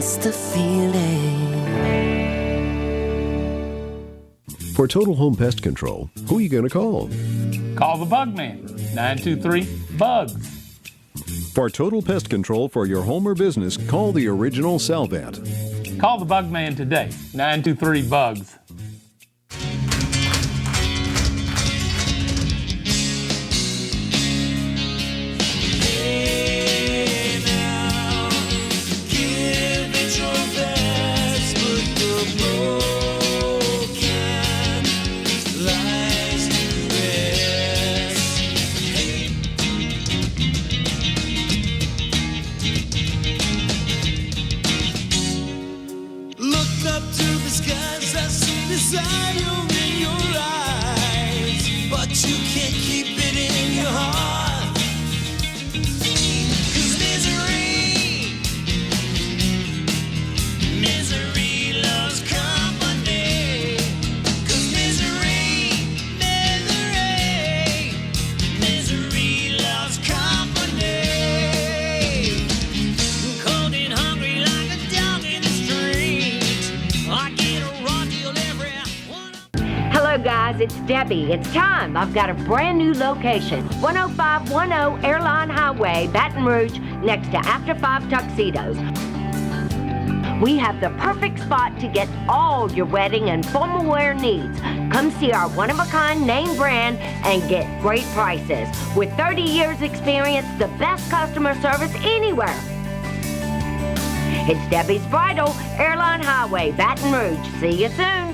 miss the feeling. For Total Home Pest Control, who are you going to call? Call the Bug Man, 923-BUGS. For total pest control for your home or business, call the original Salvant. Call the Bug Man today, 923-BUGS. It's Debbie. It's time. I've got a brand new location. 10510 Airline Highway, Baton Rouge, next to After 5 Tuxedos. We have the perfect spot to get all your wedding and formal wear needs. Come see our one-of-a-kind name brand and get great prices. With 30 years experience, the best customer service anywhere. It's Debbie's Bridal, Airline Highway, Baton Rouge. See you soon.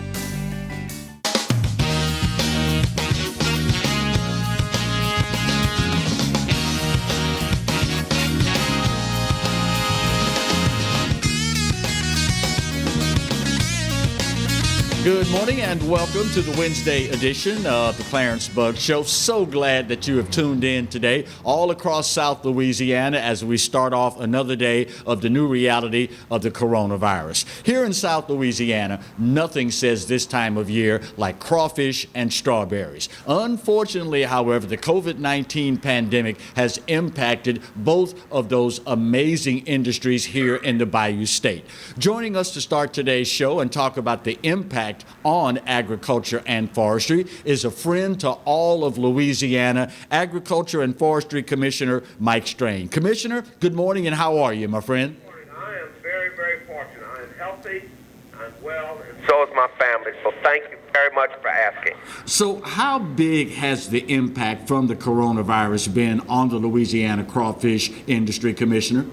Good morning and welcome to the Wednesday edition of the Clarence Bug Show. So glad that you have tuned in today all across South Louisiana as we start off another day of the new reality of the coronavirus. Here in South Louisiana, nothing says this time of year like crawfish and strawberries. Unfortunately, however, the COVID-19 pandemic has impacted both of those amazing industries here in the Bayou State. Joining us to start today's show and talk about the impact on agriculture and forestry is a friend to all of Louisiana, Agriculture and Forestry Commissioner Mike Strain. Commissioner, good morning, and how are you, my friend? Good morning. I am very, very fortunate. I am healthy, I'm well, and so is my family. So thank you very much for asking. So how big has the impact from the coronavirus been on the Louisiana crawfish industry, Commissioner?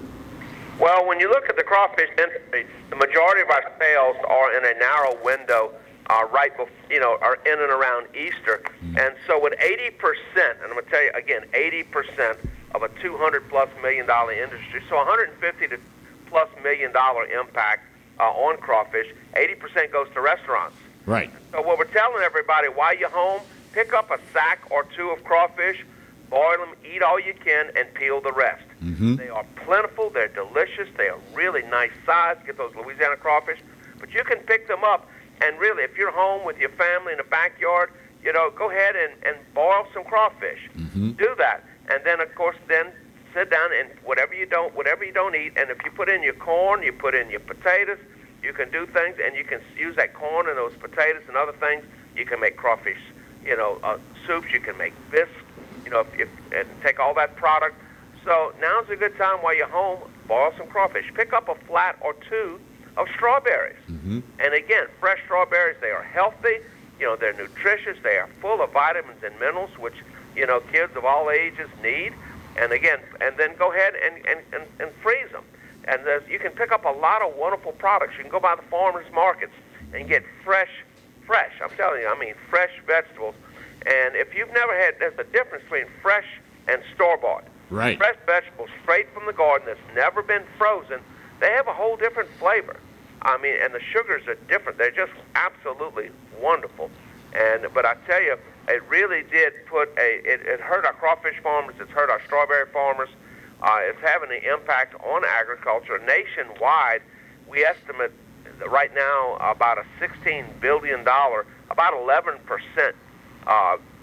Well, when you look at the crawfish industry, the majority of our sales are in a narrow window, right before, are in and around Easter. And so with 80%, and I'm going to tell you again, 80% of a $200+ million industry, so $150+ million impact on crawfish, 80% goes to restaurants. Right. So what we're telling everybody, while you're home, pick up a sack or two of crawfish, boil them, eat all you can, and peel the rest. Mm-hmm. They are plentiful, they're delicious, they are really nice size. Get those Louisiana crawfish. But you can pick them up, and really, if you're home with your family in the backyard, go ahead and boil some crawfish. Mm-hmm. Do that. And then, of course, then sit down and whatever you don't eat, and if you put in your corn, you put in your potatoes, you can do things, and you can use that corn and those potatoes and other things. You can make crawfish, soups, you can make bisques, and take all that product. So now's a good time while you're home, boil some crawfish. Pick up a flat or two of strawberries. Mm-hmm. And again, fresh strawberries, they are healthy, they're nutritious, they are full of vitamins and minerals, which, kids of all ages need. And again, and then go ahead and freeze them. And you can pick up a lot of wonderful products. You can go by the farmers markets and get fresh, I'm telling you, I mean fresh vegetables. And if you've never had, there's a difference between fresh and store-bought. Right. Fresh vegetables straight from the garden that's never been frozen, they have a whole different flavor. I mean, and the sugars are different. They're just absolutely wonderful. But I tell you, it really did it hurt our crawfish farmers, it's hurt our strawberry farmers. It's having an impact on agriculture. Nationwide, we estimate right now about a $16 billion, about 11%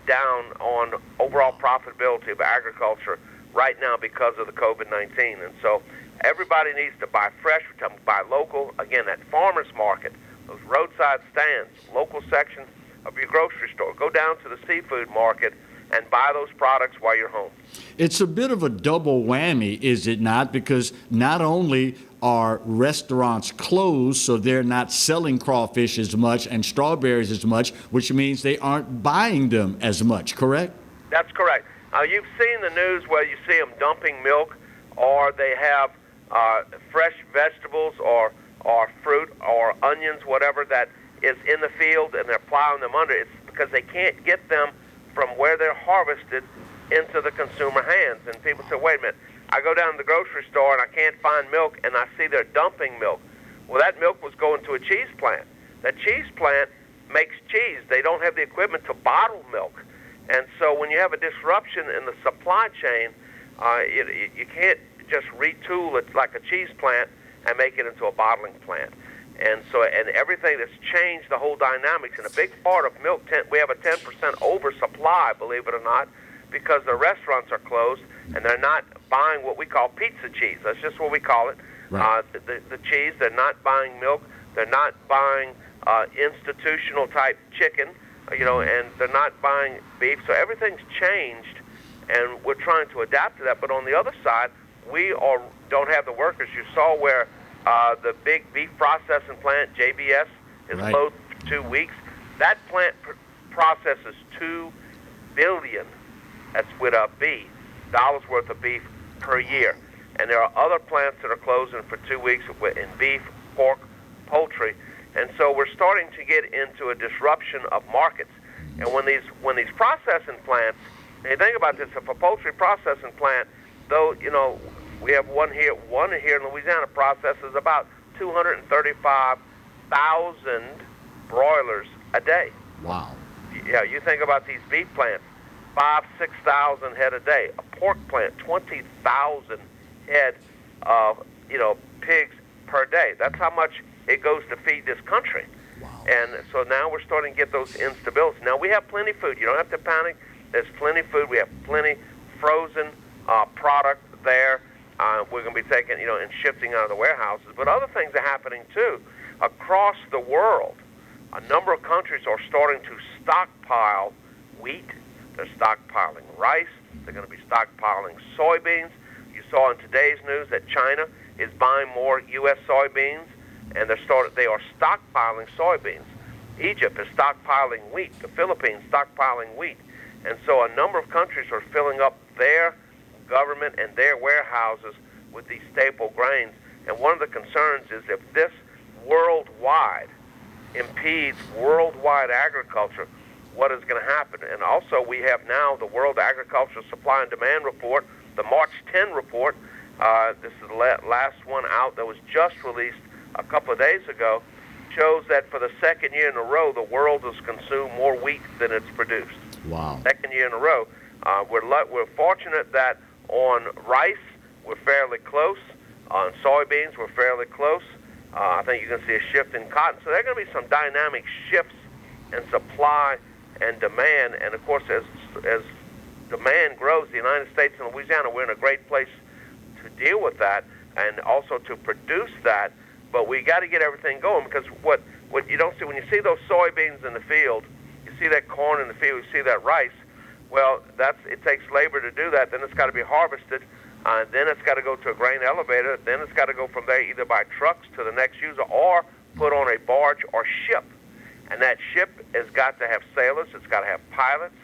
down on overall profitability of agriculture right now because of the COVID-19. And so everybody needs to buy fresh, buy local. Again, that farmer's market, those roadside stands, local sections of your grocery store. Go down to the seafood market and buy those products while you're home. It's a bit of a double whammy, is it not? Because not only are restaurants closed, so they're not selling crawfish as much and strawberries as much, which means they aren't buying them as much, correct? That's correct. You've seen the news where you see them dumping milk, or they have fresh vegetables or fruit or onions, whatever that is in the field, and they're plowing them under. It's because they can't get them from where they're harvested into the consumer hands. And people say, wait a minute, I go down to the grocery store and I can't find milk, and I see they're dumping milk. Well, that milk was going to a cheese plant. That cheese plant makes cheese. They don't have the equipment to bottle milk. And so when you have a disruption in the supply chain, you can't just retool it like a cheese plant and make it into a bottling plant. And so, and everything that's changed the whole dynamics. And a big part of milk, we have a 10% oversupply, believe it or not, because the restaurants are closed and they're not buying what we call pizza cheese. That's just what we call it. Right. The cheese, they're not buying milk. They're not buying institutional type chicken, and they're not buying beef. So everything's changed, and we're trying to adapt to that. But on the other side, we don't have the workers. You saw where the big beef processing plant, JBS, is Right. closed for 2 weeks. That plant processes $2 billion, that's with a B, dollars worth of beef per year. And there are other plants that are closing for 2 weeks in beef, pork, poultry. And so we're starting to get into a disruption of markets. And when these processing plants, and you think about this, if a poultry processing plant, though, we have one here in Louisiana processes about 235,000 broilers a day. Wow. Yeah, you think about these beef plants, 6,000 head a day. A pork plant, 20,000 head of, pigs per day. That's how much it goes to feed this country. Wow. And so now we're starting to get those instabilities. Now we have plenty of food. You don't have to panic. There's plenty of food. We have plenty frozen product there. We're going to be taking, and shifting out of the warehouses. But other things are happening too. Across the world, a number of countries are starting to stockpile wheat. They're stockpiling rice. They're going to be stockpiling soybeans. You saw in today's news that China is buying more U.S. soybeans, and they are stockpiling soybeans. Egypt is stockpiling wheat. The Philippines stockpiling wheat. And so a number of countries are filling up their government and their warehouses with these staple grains. And one of the concerns is if this worldwide impedes worldwide agriculture, what is going to happen? And also we have now the World Agricultural Supply and Demand Report, the March 10 report. This is the last one out that was just released a couple of days ago, shows that for the second year in a row, the world has consumed more wheat than it's produced. Wow. Second year in a row. We're fortunate that on rice, we're fairly close. On soybeans, we're fairly close. I think you're going to see a shift in cotton. So there are going to be some dynamic shifts in supply and demand. And, of course, as demand grows, the United States and Louisiana, we're in a great place to deal with that and also to produce that. But we got to get everything going, because what you don't see, when you see those soybeans in the field, you see that corn in the field, you see that rice, well, it takes labor to do that. Then it's got to be harvested. Then it's got to go to a grain elevator. Then it's got to go from there either by trucks to the next user or put on a barge or ship. And that ship has got to have sailors. It's got to have pilots.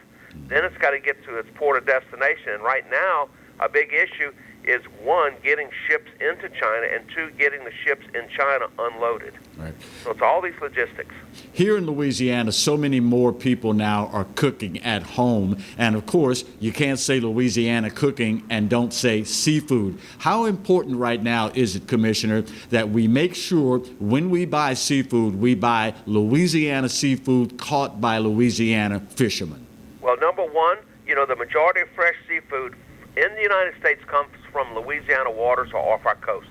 Then it's got to get to its port of destination. And right now, a big issue is, one, getting ships into China, and two, getting the ships in China unloaded. Right. So it's all these logistics. Here in Louisiana, so many more people now are cooking at home. And of course, you can't say Louisiana cooking and don't say seafood. How important right now is it, Commissioner, that we make sure when we buy seafood, we buy Louisiana seafood caught by Louisiana fishermen? Well, number one, the majority of fresh seafood in the United States comes from Louisiana waters or off our coast.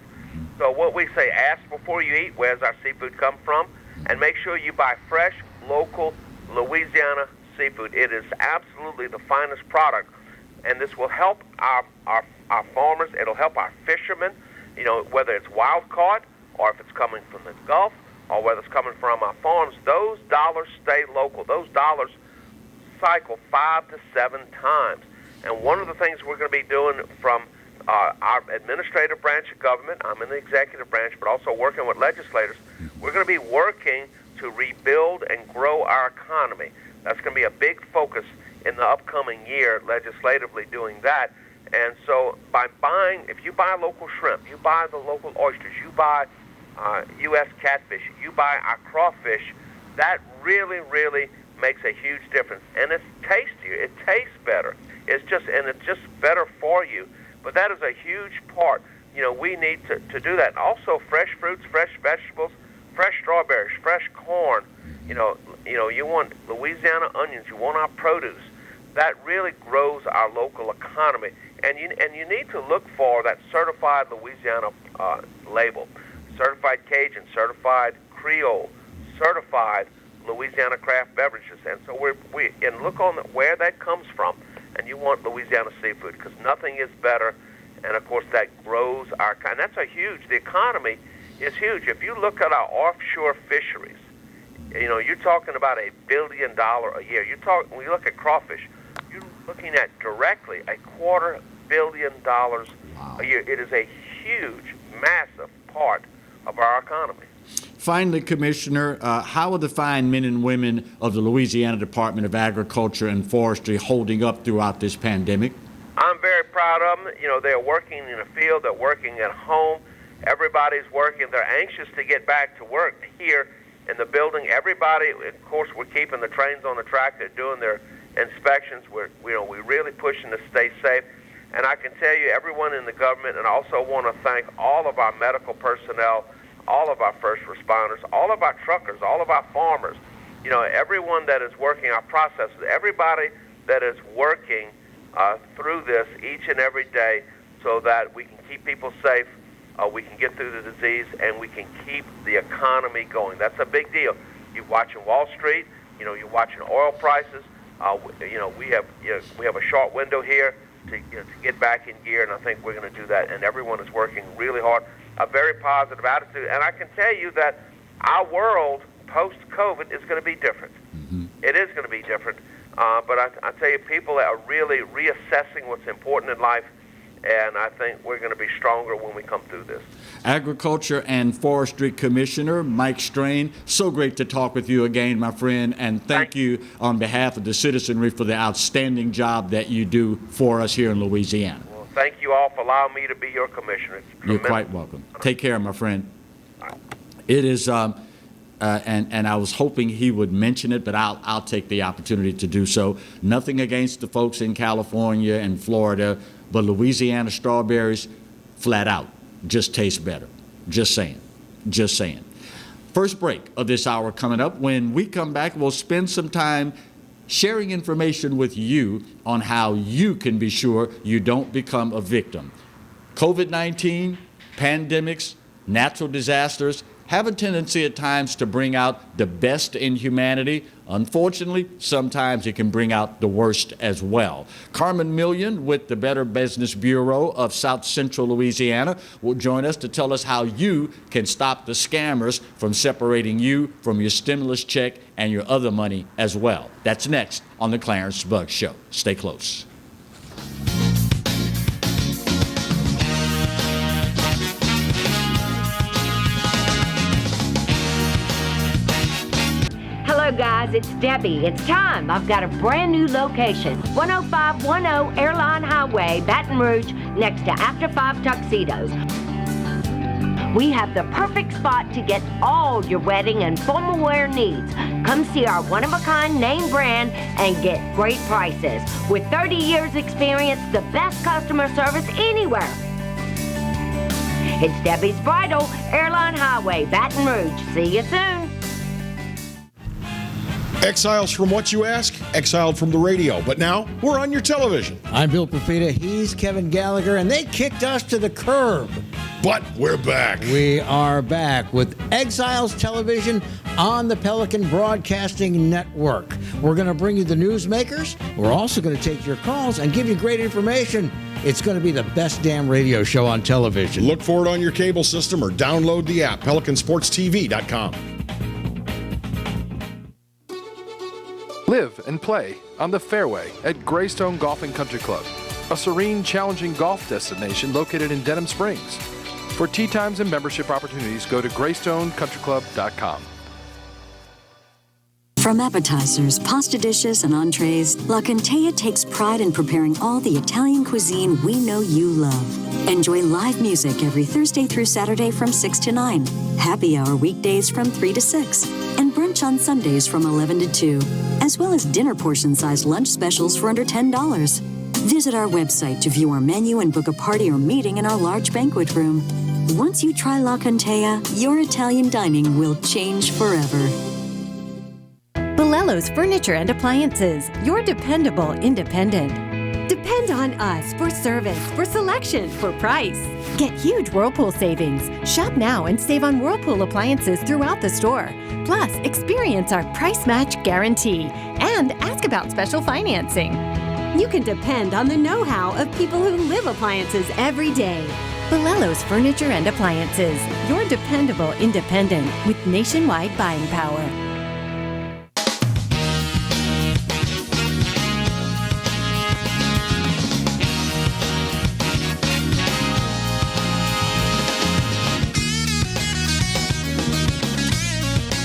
So what we say, ask before you eat, where's our seafood come from? And make sure you buy fresh, local Louisiana seafood. It is absolutely the finest product. And this will help our farmers. It'll help our fishermen. whether it's wild caught or if it's coming from the Gulf or whether it's coming from our farms, those dollars stay local. Those dollars cycle 5 to 7 times. And one of the things we're going to be doing from our administrative branch of government, I'm in the executive branch, but also working with legislators, we're going to be working to rebuild and grow our economy. That's going to be a big focus in the upcoming year, legislatively doing that. And so by buying, if you buy local shrimp, you buy the local oysters, you buy U.S. catfish, you buy our crawfish, that really, really makes a huge difference. And it's tastier. It tastes better. It's just better for you. But that is a huge part. We need to do that. Also, fresh fruits, fresh vegetables, fresh strawberries, fresh corn. You want Louisiana onions. You want our produce. That really grows our local economy. And you need to look for that certified Louisiana label, certified Cajun, certified Creole, certified Louisiana craft beverages. And so we look on where that comes from. And you want Louisiana seafood because nothing is better. And of course that grows our, and that's the economy is huge. If you look at our offshore fisheries, you're talking about $1 billion a year. When you look at crawfish, you're looking at directly $250 million a year. It is a huge, massive part of our economy. Finally, Commissioner, how are the fine men and women of the Louisiana Department of Agriculture and Forestry holding up throughout this pandemic? I'm very proud of them. They're working in the field. They're working at home. Everybody's working. They're anxious to get back to work here in the building. Everybody, of course, we're keeping the trains on the track. They're doing their inspections. We're really pushing to stay safe. And I can tell you, everyone in the government, and I also want to thank all of our medical personnel, all of our first responders, all of our truckers, all of our farmers, everyone that is working, our processors, everybody that is working through this each and every day so that we can keep people safe, we can get through the disease, and we can keep the economy going. That's a big deal. You're watching Wall Street, you're watching oil prices. We have a short window here to get back in gear, and I think we're going to do that, and everyone is working really hard. A very positive attitude, and I can tell you that our world post-COVID is going to be different. Mm-hmm. It is going to be different, but I tell you, people are really reassessing what's important in life, and I think we're going to be stronger when we come through this. Agriculture and Forestry Commissioner Mike Strain, so great to talk with you again, my friend, and thank you on behalf of the citizenry for the outstanding job that you do for us here in Louisiana. Well, thank you all for allowing me to be your commissioner. You're quite welcome. Take care, my friend. It is, and I was hoping he would mention it, but I'll take the opportunity to do so. Nothing against the folks in California and Florida, but Louisiana strawberries, flat out, just taste better. Just saying. Just saying. First break of this hour coming up. When we come back, we'll spend some time sharing information with you on how you can be sure you don't become a victim. COVID-19, pandemics, natural disasters have a tendency at times to bring out the best in humanity. Unfortunately, sometimes it can bring out the worst as well. Carmen Million with the Better Business Bureau of South Central Louisiana will join us to tell us how you can stop the scammers from separating you from your stimulus check and your other money as well. That's next on the Clarence Bugg Show. Stay close. Hello guys, it's Debbie. It's time. I've got a brand new location. 10510 Airline Highway, Baton Rouge, next to After 5 Tuxedos. We have the perfect spot to get all your wedding and formal wear needs. Come see our one-of-a-kind name brand and get great prices. With 30 years experience, the best customer service anywhere. It's Debbie's Bridal, Airline Highway, Baton Rouge. See you soon. Exiles from what you ask? Exiled from the radio. But now, we're on your television. I'm Bill Profita, he's Kevin Gallagher, and they kicked us to the curb. But we're back. We are back with Exiles Television on the Pelican Broadcasting Network. We're going to bring you the newsmakers. We're also going to take your calls and give you great information. it's going to be the best damn radio show on television. Look for it on your cable system or download the app, PelicanSportsTV.com. Live and play on the fairway at Greystone Golf and Country Club, a serene, challenging golf destination located in Denham Springs. For tee times and membership opportunities, go to GreystoneCountryClub.com. From appetizers, pasta dishes, and entrees, La Contea takes pride in preparing all the Italian cuisine we know you love. Enjoy live music every Thursday through Saturday from 6 to 9, happy hour weekdays from 3 to 6, and brunch on Sundays from 11 to 2, as well as dinner portion-sized lunch specials for under $10. Visit our website to view our menu and book a party or meeting in our large banquet room. Once you try La Contea, your Italian dining will change forever. Bolello's Furniture and Appliances, your dependable independent. Depend on us for service, for selection, for price. Get huge Whirlpool savings. Shop now and save on Whirlpool appliances throughout the store. Plus, experience our price match guarantee and ask about special financing. You can depend on the know-how of people who live appliances every day. Bolello's Furniture and Appliances, your dependable independent with nationwide buying power.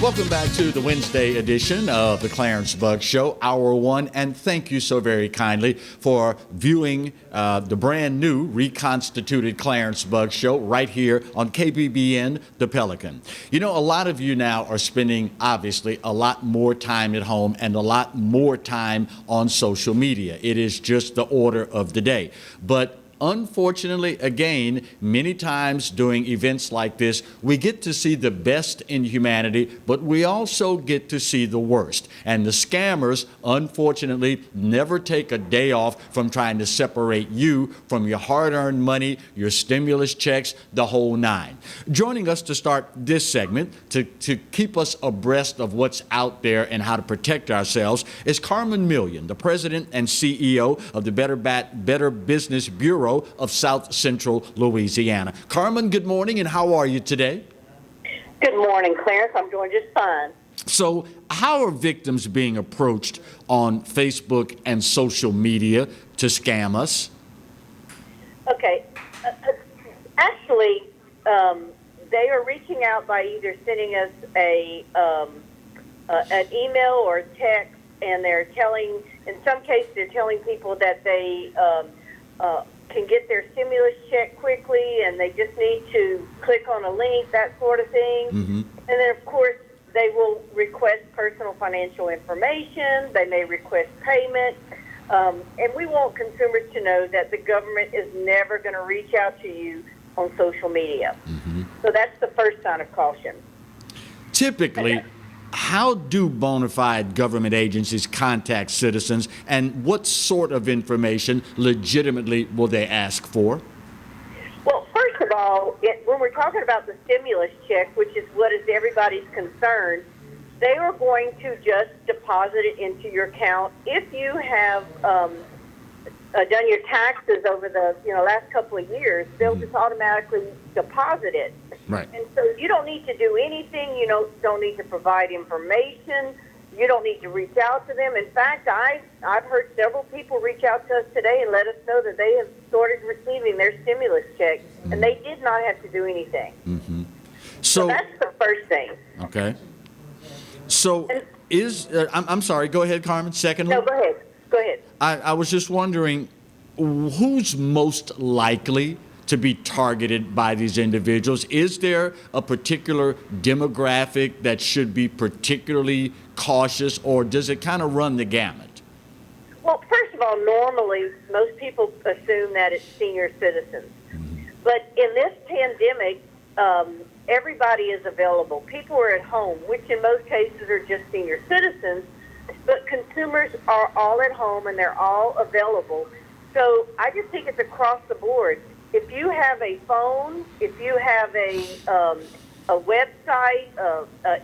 Welcome back to the Wednesday edition of the Clarence Bugg Show, Hour 1, and thank you so very kindly for viewing the brand new reconstituted Clarence Bugg Show right here on KBBN, The Pelican. You know, a lot of you now are spending, obviously, a lot more time at home and a lot more time on social media. It is just the order of the day. But unfortunately, again, many times during events like this, we get to see the best in humanity, but we also get to see the worst. And the scammers, unfortunately, never take a day off from trying to separate you from your hard-earned money, your stimulus checks, the whole nine. Joining us to start this segment, to keep us abreast of what's out there and how to protect ourselves, is Carmen Millian, the president and CEO of the Better Business Bureau of South Central Louisiana. Carmen, good morning, and how are you today? Good morning, Clarence. I'm doing just fine. So, how are victims being approached on Facebook and social media to scam us? Okay. Actually, they are reaching out by either sending us an email or a text, and they're telling, in some cases, they're telling people that they can get their stimulus check quickly, and they just need to click on a link, that sort of thing. Mm-hmm. And then, of course, they will request personal financial information. They may request payment. And we want consumers to know that the government is never going to reach out to you on social media. Mm-hmm. So that's the first sign of caution. Typically, how do bona fide government agencies contact citizens, and what sort of information legitimately will they ask for? Well, first of all, when we're talking about the stimulus check, which is what is everybody's concern, they are going to just deposit it into your account. If you have done your taxes over the last couple of years, they'll just automatically deposit it. Right. And so you don't need to do anything. You don't need to provide information. You don't need to reach out to them. In fact, I've heard several people reach out to us today and let us know that they have started receiving their stimulus check, and they did not have to do anything. Mm-hmm. So that's the first thing. Okay. So I'm sorry, go ahead, Carmen. Secondly? No, go ahead. Go ahead. I was just wondering, who's most likely to be targeted by these individuals? Is there a particular demographic that should be particularly cautious, or does it kind of run the gamut? Well, first of all, normally most people assume that it's senior citizens. Mm-hmm. But in this pandemic, everybody is available. People are at home, which in most cases are just senior citizens, but consumers are all at home and they're all available. So I just think it's across the board. If you have a phone, if you have a website,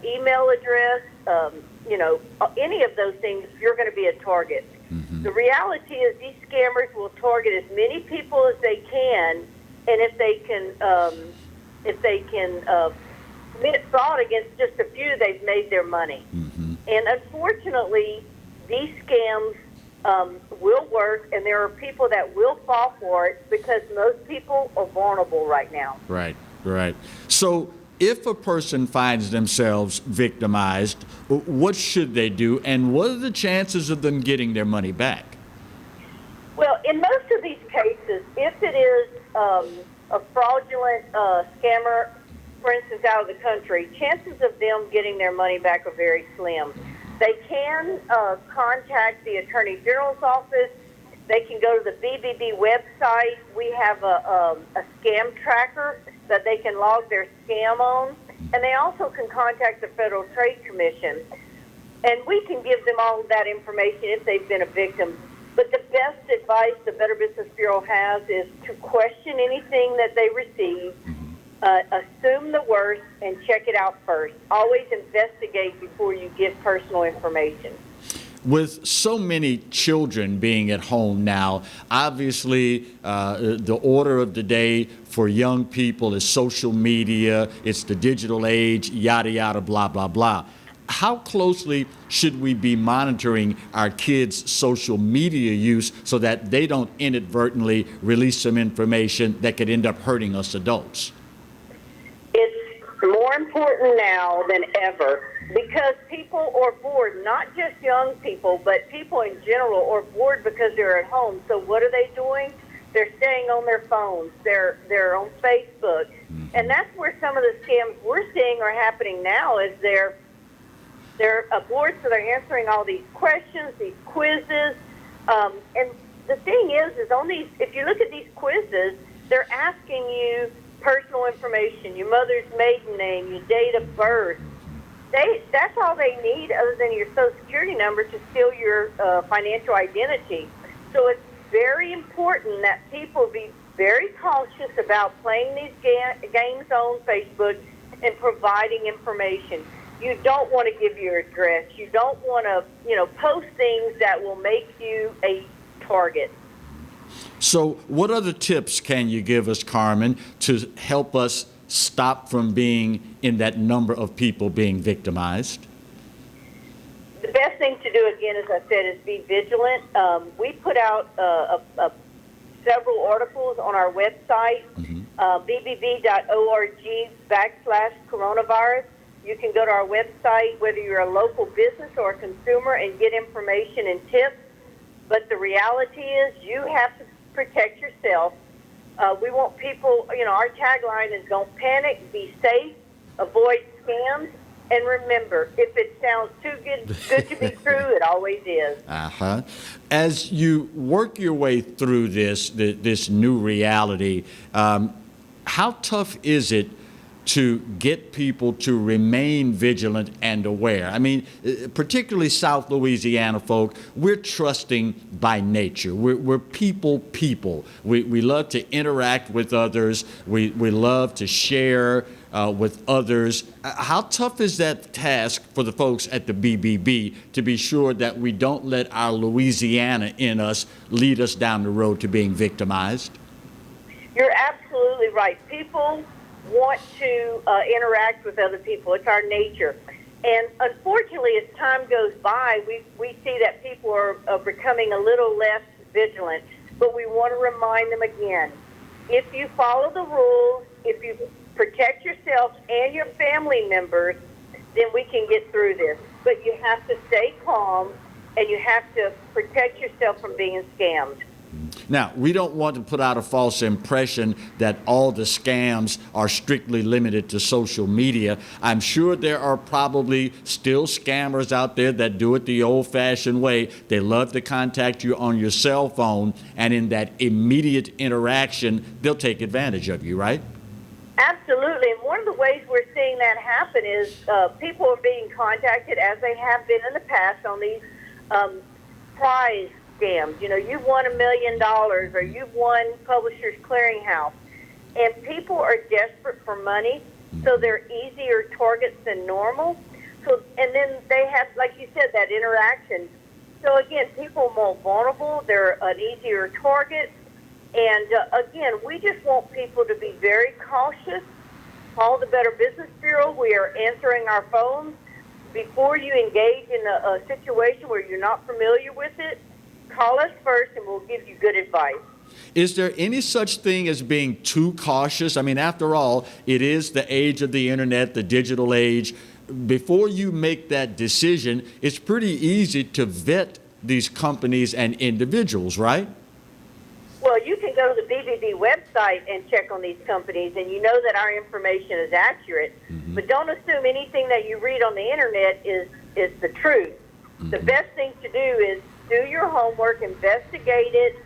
email address, any of those things, you're going to be a target. Mm-hmm. The reality is these scammers will target as many people as they can, and if they can commit fraud against just a few, they've made their money. And unfortunately, these scams will work, and there are people that will fall for it because most people are vulnerable right now. Right, right. So if a person finds themselves victimized, what should they do, and what are the chances of them getting their money back? Well, in most of these cases, if it is a fraudulent scammer, for instance, out of the country, chances of them getting their money back are very slim. They can contact the Attorney General's office. They can go to the BBB website. We have a scam tracker that they can log their scam on. And they also can contact the Federal Trade Commission. And we can give them all of that information if they've been a victim. But the best advice the Better Business Bureau has is to question anything that they receive, assume the worst, and check it out first. Always investigate before you give personal information. With so many children being at home now, obviously the order of the day for young people is social media, it's the digital age, yada, yada, blah, blah, blah. How closely should we be monitoring our kids' social media use so that they don't inadvertently release some information that could end up hurting us adults? It's more important now than ever because people are bored, not just young people, but people in general are bored because they're at home. So what are they doing? They're staying on their phones. They're on Facebook. And that's where some of the scams we're seeing are happening now is they're bored, so they're answering all these questions, these quizzes. And the thing is on these, if you look at these quizzes, they're asking you personal information, your mother's maiden name, your date of birth. That's all they need other than your Social Security number to steal your financial identity. So it's very important that people be very cautious about playing these games on Facebook and providing information. You don't want to give your address. You don't want to, post things that will make you a target. So what other tips can you give us, Carmen, to help us stop from being in that number of people being victimized? The best thing to do, again, as I said, is be vigilant. We put out several articles on our website, bbb.org/coronavirus. You can go to our website, whether you're a local business or a consumer, and get information and tips. But the reality is you have to protect yourself. We want people, our tagline is don't panic, be safe, avoid scams, and remember, if it sounds too good to be true, it always is. As you work your way through this new reality, how tough is it to get people to remain vigilant and aware? I mean, particularly South Louisiana folk, we're trusting by nature. We're people. We love to interact with others. We love to share with others. How tough is that task for the folks at the BBB to be sure that we don't let our Louisiana in us lead us down the road to being victimized? You're absolutely right. People want to interact with other people. It's our nature. And unfortunately, as time goes by, we see that people are becoming a little less vigilant. But we want to remind them again, if you follow the rules, if you protect yourself and your family members, then we can get through this. But you have to stay calm, and you have to protect yourself from being scammed. Now, we don't want to put out a false impression that all the scams are strictly limited to social media. I'm sure there are probably still scammers out there that do it the old-fashioned way. They love to contact you on your cell phone, and in that immediate interaction, they'll take advantage of you, right? Absolutely. And one of the ways we're seeing that happen is people are being contacted, as they have been in the past, on these prize scams. You've won $1 million, or you've won Publishers Clearinghouse. And people are desperate for money, so they're easier targets than normal. So, and then they have, like you said, that interaction. So again, people are more vulnerable. They're an easier target. And again, we just want people to be very cautious. Call the Better Business Bureau. We are answering our phones. Before you engage in a situation where you're not familiar with it, call us first and we'll give you good advice. Is there any such thing as being too cautious? I mean, after all, it is the age of the internet, the digital age. Before you make that decision, it's pretty easy to vet these companies and individuals, right? Well, you can go to the BBB website and check on these companies, and you know that our information is accurate. Mm-hmm. But don't assume anything that you read on the internet is the truth. Mm-hmm. The best thing to do is do your homework, investigate it,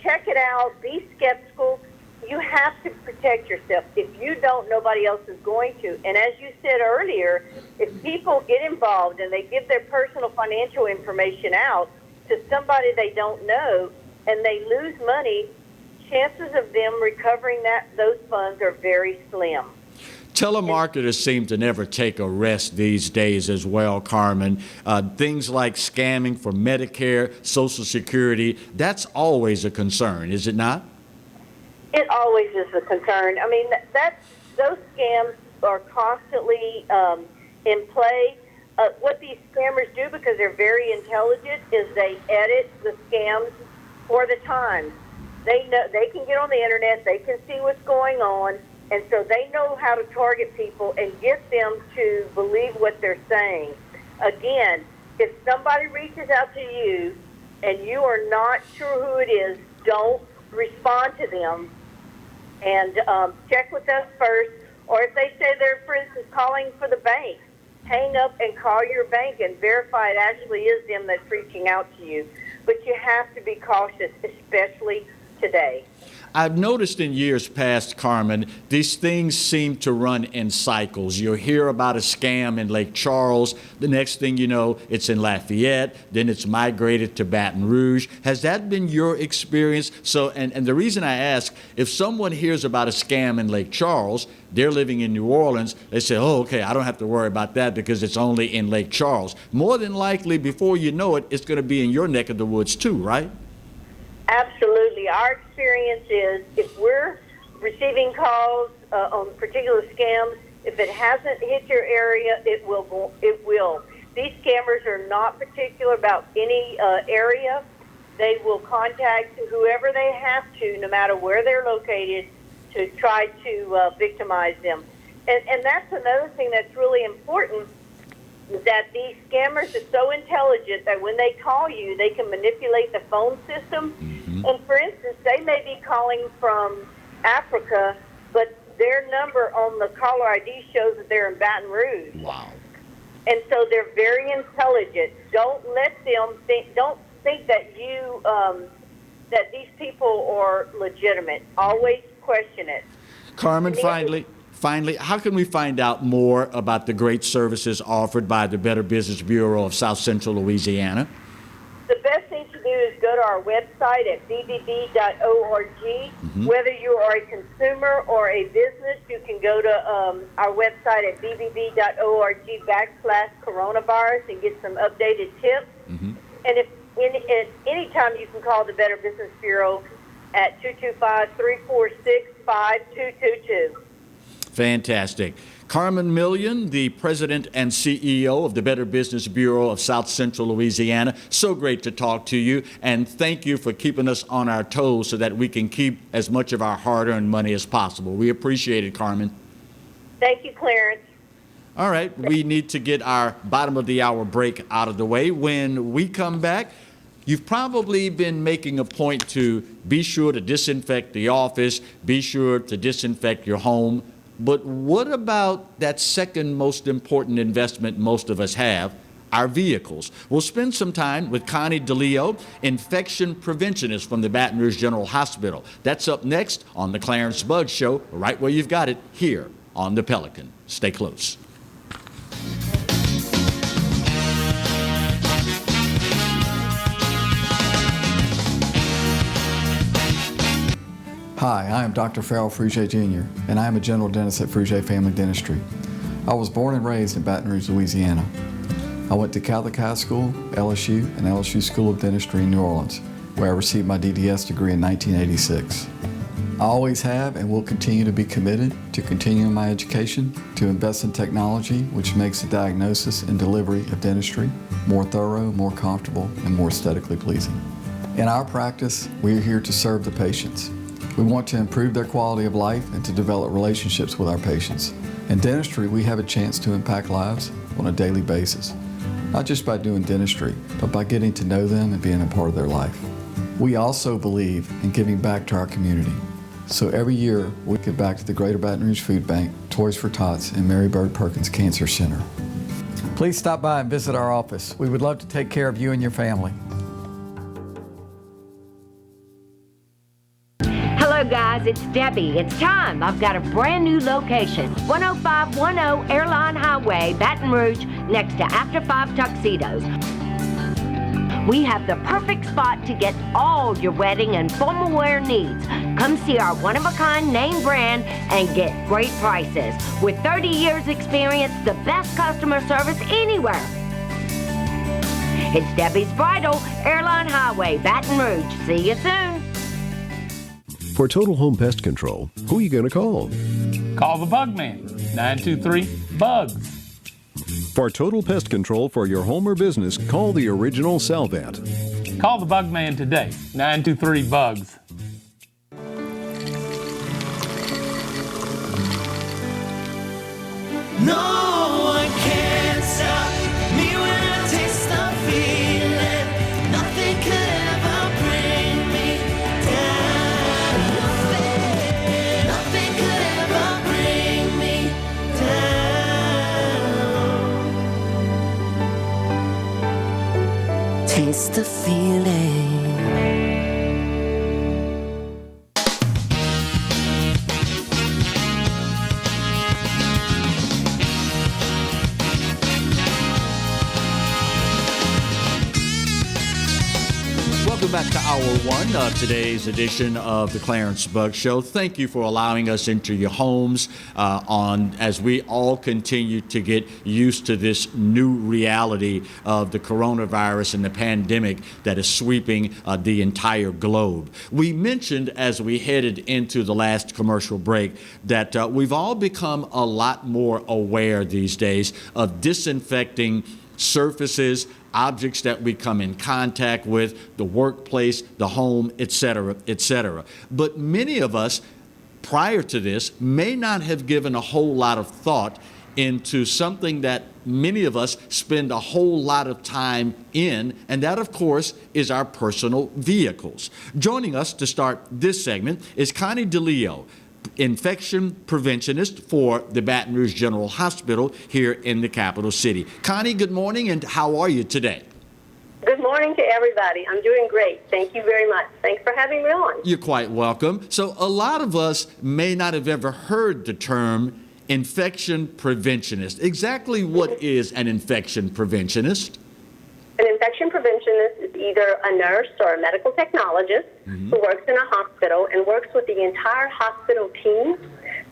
check it out, be skeptical. You have to protect yourself. If you don't, nobody else is going to. And as you said earlier, if people get involved and they give their personal financial information out to somebody they don't know and they lose money, chances of them recovering those funds are very slim. Telemarketers seem to never take a rest these days as well, Carmen. Things like scamming for Medicare, Social Security, that's always a concern, is it not? It always is a concern. I mean, those scams are constantly in play. What these scammers do, because they're very intelligent, is they edit the scams for the times. They know they can get on the internet, they can see what's going on, and so they know how to target people and get them to believe what they're saying. Again, if somebody reaches out to you and you are not sure who it is, don't respond to them. And check with us first. Or if they say they're, for instance, calling for the bank, hang up and call your bank and verify it actually is them that's reaching out to you. But you have to be cautious, especially today. I've noticed in years past, Carmen, these things seem to run in cycles. You'll hear about a scam in Lake Charles. The next thing you know, it's in Lafayette. Then it's migrated to Baton Rouge. Has that been your experience? So, and the reason I ask, if someone hears about a scam in Lake Charles, they're living in New Orleans, they say, oh, okay, I don't have to worry about that because it's only in Lake Charles. More than likely, before you know it, it's going to be in your neck of the woods too, right? Absolutely. Our experience is if we're receiving calls on particular scams, if it hasn't hit your area, it will. These scammers are not particular about any area. They will contact whoever they have to, no matter where they're located, to try to victimize them. And that's another thing that's really important, is that these scammers are so intelligent that when they call you, they can manipulate the phone system. Mm-hmm. And for instance, they may be calling from Africa, but their number on the caller ID shows that they're in Baton Rouge. Wow. And so they're very intelligent. Don't let them think, don't think that you, that these people are legitimate. Always question it. Carmen, Finally, how can we find out more about the great services offered by the Better Business Bureau of South Central Louisiana? The best thing to do is go to our website at bbb.org. Mm-hmm. Whether you are a consumer or a business, you can go to our website at bbb.org/coronavirus and get some updated tips. Mm-hmm. And if any time you can call the Better Business Bureau at 225-346-5222. Fantastic. Carmen Million, the President and CEO of the Better Business Bureau of South Central Louisiana. So great to talk to you, and thank you for keeping us on our toes so that we can keep as much of our hard-earned money as possible. We appreciate it, Carmen. Thank you, Clarence. All right, we need to get our bottom of the hour break out of the way. When we come back, you've probably been making a point to be sure to disinfect the office, be sure to disinfect your home. But what about that second most important investment most of us have, our vehicles? We'll spend some time with Connie DeLeo, infection preventionist from the Baton Rouge General Hospital. That's up next on the Clarence Buggs Show, right where you've got it, here on the Pelican. Stay close. Hi, I am Dr. Farrell Frugier Jr., and I am a general dentist at Frugier Family Dentistry. I was born and raised in Baton Rouge, Louisiana. I went to Catholic High School, LSU, and LSU School of Dentistry in New Orleans, where I received my DDS degree in 1986. I always have and will continue to be committed to continuing my education, to invest in technology which makes the diagnosis and delivery of dentistry more thorough, more comfortable, and more aesthetically pleasing. In our practice, we are here to serve the patients. We want to improve their quality of life and to develop relationships with our patients. In dentistry, we have a chance to impact lives on a daily basis, not just by doing dentistry, but by getting to know them and being a part of their life. We also believe in giving back to our community. So every year, we give back to the Greater Baton Rouge Food Bank, Toys for Tots, and Mary Bird Perkins Cancer Center. Please stop by and visit our office. We would love to take care of you and your family. Hello guys, it's Debbie. It's time. I've got a brand new location. 10510 Airline Highway, Baton Rouge, next to After 5 Tuxedos. We have the perfect spot to get all your wedding and formal wear needs. Come see our one-of-a-kind name brand and get great prices. With 30 years experience, the best customer service anywhere. It's Debbie's Bridal, Airline Highway, Baton Rouge. See you soon. For total home pest control, who are you going to call? Call the Bug Man, 923-BUGS. For total pest control for your home or business, call the original Salvat. Call the Bug Man today, 923-BUGS. No one can stop me when I taste the feeling. Nothing could ever bring me down. Nothing could ever bring me down. Taste the feeling. Welcome back to Hour 1 of today's edition of the Clarence Bug Show. Thank you for allowing us into your homes as we all continue to get used to this new reality of the coronavirus and the pandemic that is sweeping the entire globe. We mentioned as we headed into the last commercial break that we've all become a lot more aware these days of disinfecting surfaces, objects that we come in contact with, the workplace, the home, etc., etc. But many of us, prior to this, may not have given a whole lot of thought into something that many of us spend a whole lot of time in, and that, of course, is our personal vehicles. Joining us to start this segment is Connie DeLeo, infection preventionist for the Baton Rouge General Hospital here in the capital city. Connie, good morning, and how are you today? Good morning to everybody. I'm doing great. Thank you very much. Thanks for having me on. You're quite welcome. So a lot of us may not have ever heard the term infection preventionist. Exactly what is an infection preventionist? An infection preventionist is either a nurse or a medical technologist who works in a hospital and works with the entire hospital team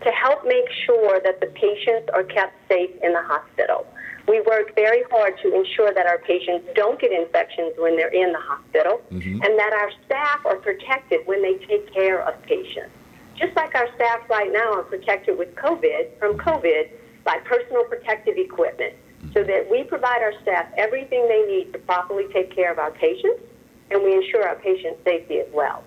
to help make sure that the patients are kept safe in the hospital. We work very hard to ensure that our patients don't get infections when they're in the hospital and that our staff are protected when they take care of patients. Just like our staff right now are protected with from COVID by personal protective equipment, so that we provide our staff everything they need to properly take care of our patients, and we ensure our patients' safety as well.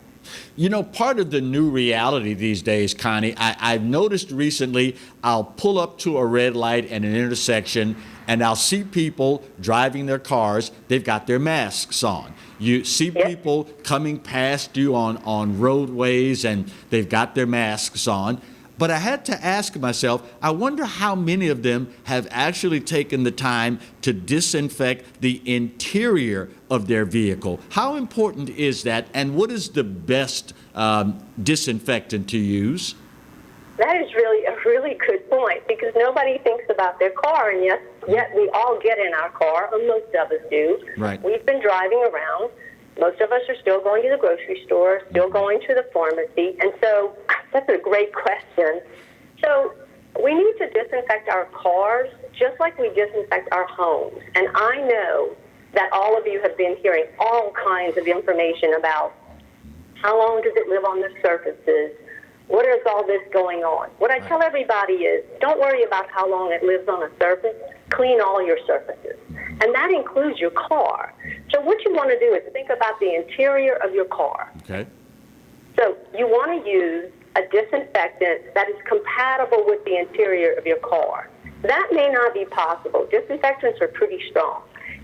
You know, part of the new reality these days, Connie, I've noticed recently, I'll pull up to a red light at an intersection, and I'll see people driving their cars. They've got their masks on. You see people coming past you on roadways, and they've got their masks on. But I had to ask myself, I wonder how many of them have actually taken the time to disinfect the interior of their vehicle. How important is that, and what is the best disinfectant to use? That is really a really good point, because nobody thinks about their car, and yet we all get in our car, or most of us do. Right. We've been driving around. Most of us are still going to the grocery store, still going to the pharmacy, and so that's a great question. So we need to disinfect our cars just like we disinfect our homes. And I know that all of you have been hearing all kinds of information about how long does it live on the surfaces, what is all this going on. What I tell everybody is, don't worry about how long it lives on a surface, clean all your surfaces. And that includes your car. So what you want to do is think about the interior of your car. Okay. So you want to use a disinfectant that is compatible with the interior of your car. That may not be possible. Disinfectants are pretty strong.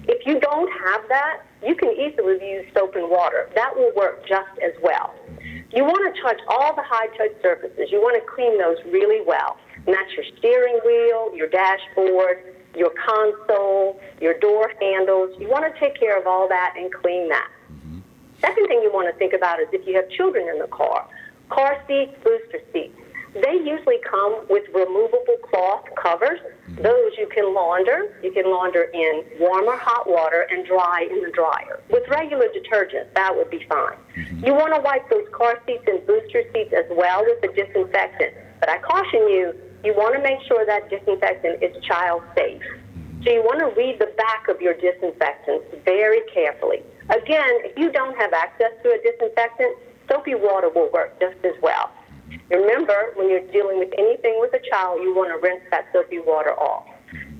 If you don't have that, you can easily use soap and water. That will work just as well. You want to touch all the high-touch surfaces. You want to clean those really well. And that's your steering wheel, your dashboard, your console, your door handles. You want to take care of all that and clean that. Second thing you want to think about is if you have children in the car seats, booster seats. They usually come with removable cloth covers. Those you can launder. You can launder in warm or hot water and dry in the dryer. With regular detergent, that would be fine. You want to wipe those car seats and booster seats as well with the disinfectant. But I caution you, you want to make sure that disinfectant is child safe. So you want to read the back of your disinfectants very carefully. Again, if you don't have access to a disinfectant, soapy water will work just as well. Remember, when you're dealing with anything with a child, you want to rinse that soapy water off.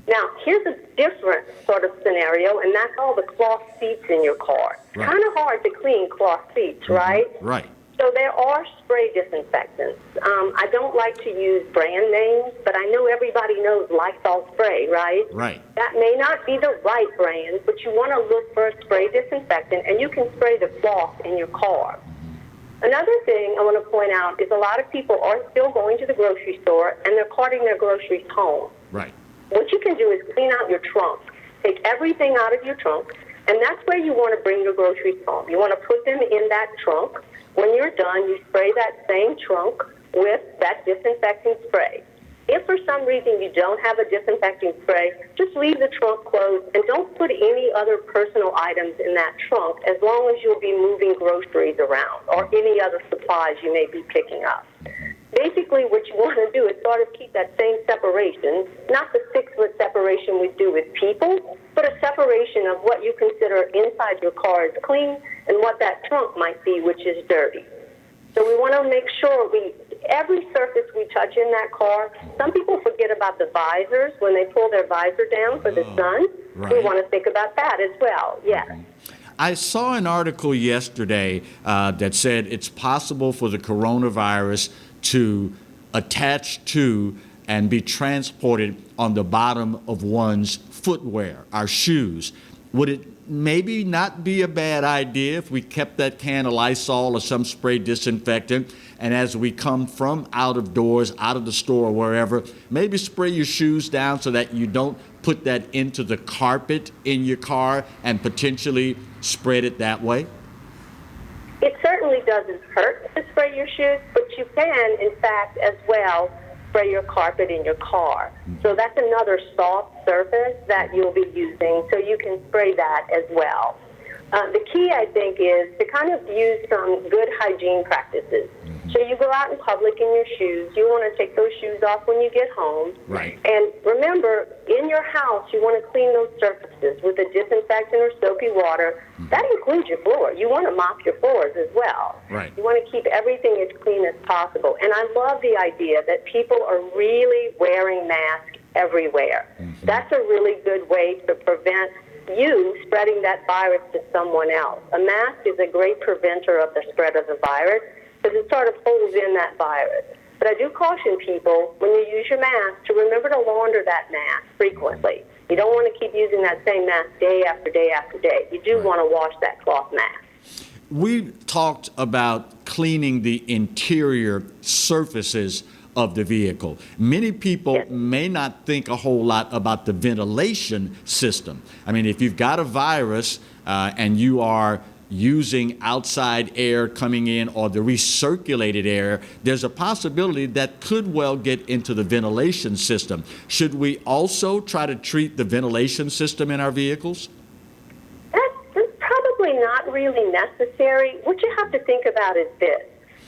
Now, here's a different sort of scenario, and that's all the cloth seats in your car. Right. Kind of hard to clean cloth seats, right? Right. So there are spray disinfectants. I don't like to use brand names, but I know everybody knows Lysol spray, right? Right. That may not be the right brand, but you want to look for a spray disinfectant, and you can spray the cloth in your car. Another thing I want to point out is a lot of people are still going to the grocery store, and they're carting their groceries home. Right. What you can do is clean out your trunk. Take everything out of your trunk, and that's where you want to bring your groceries home. You want to put them in that trunk. When you're done, you spray that same trunk with that disinfecting spray. If for some reason you don't have a disinfecting spray, just leave the trunk closed and don't put any other personal items in that trunk as long as you'll be moving groceries around or any other supplies you may be picking up. Basically, what you want to do is sort of keep that same separation, not the 6-foot separation we do with people, but a separation of what you consider inside your car is clean and what that trunk might be, which is dirty. So we want to make sure every surface we touch in that car, some people forget about the visors when they pull their visor down for the sun. Right. We want to think about that as well, yes. I saw an article yesterday that said it's possible for the coronavirus to attach to and be transported on the bottom of one's footwear, our shoes. Would it maybe not be a bad idea if we kept that can of Lysol or some spray disinfectant, and as we come from out of doors, out of the store, or wherever, maybe spray your shoes down so that you don't put that into the carpet in your car and potentially spread it that way? It certainly doesn't hurt to spray your shoes, but you can, in fact, as well, spray your carpet in your car. So that's another soft surface that you'll be using, so you can spray that as well. The key, I think, is to kind of use some good hygiene practices. So you go out in public in your shoes. You want to take those shoes off when you get home. Right. And remember, in your house, you want to clean those surfaces with a disinfectant or soapy water. That includes your floor. You want to mop your floors as well. Right. You want to keep everything as clean as possible. And I love the idea that people are really wearing masks everywhere. That's a really good way to prevent you spreading that virus to someone else. A mask is a great preventer of the spread of the virus because it sort of holds in that virus. But I do caution people, when you use your mask, to remember to launder that mask frequently. You don't want to keep using that same mask day after day after day. You do want to wash that cloth mask. We talked about cleaning the interior surfaces of the vehicle. Many people may not think a whole lot about the ventilation system. I mean, if you've got a virus and you are using outside air coming in or the recirculated air, there's a possibility that could well get into the ventilation system. Should we also try to treat the ventilation system in our vehicles? That's probably not really necessary. What you have to think about is this.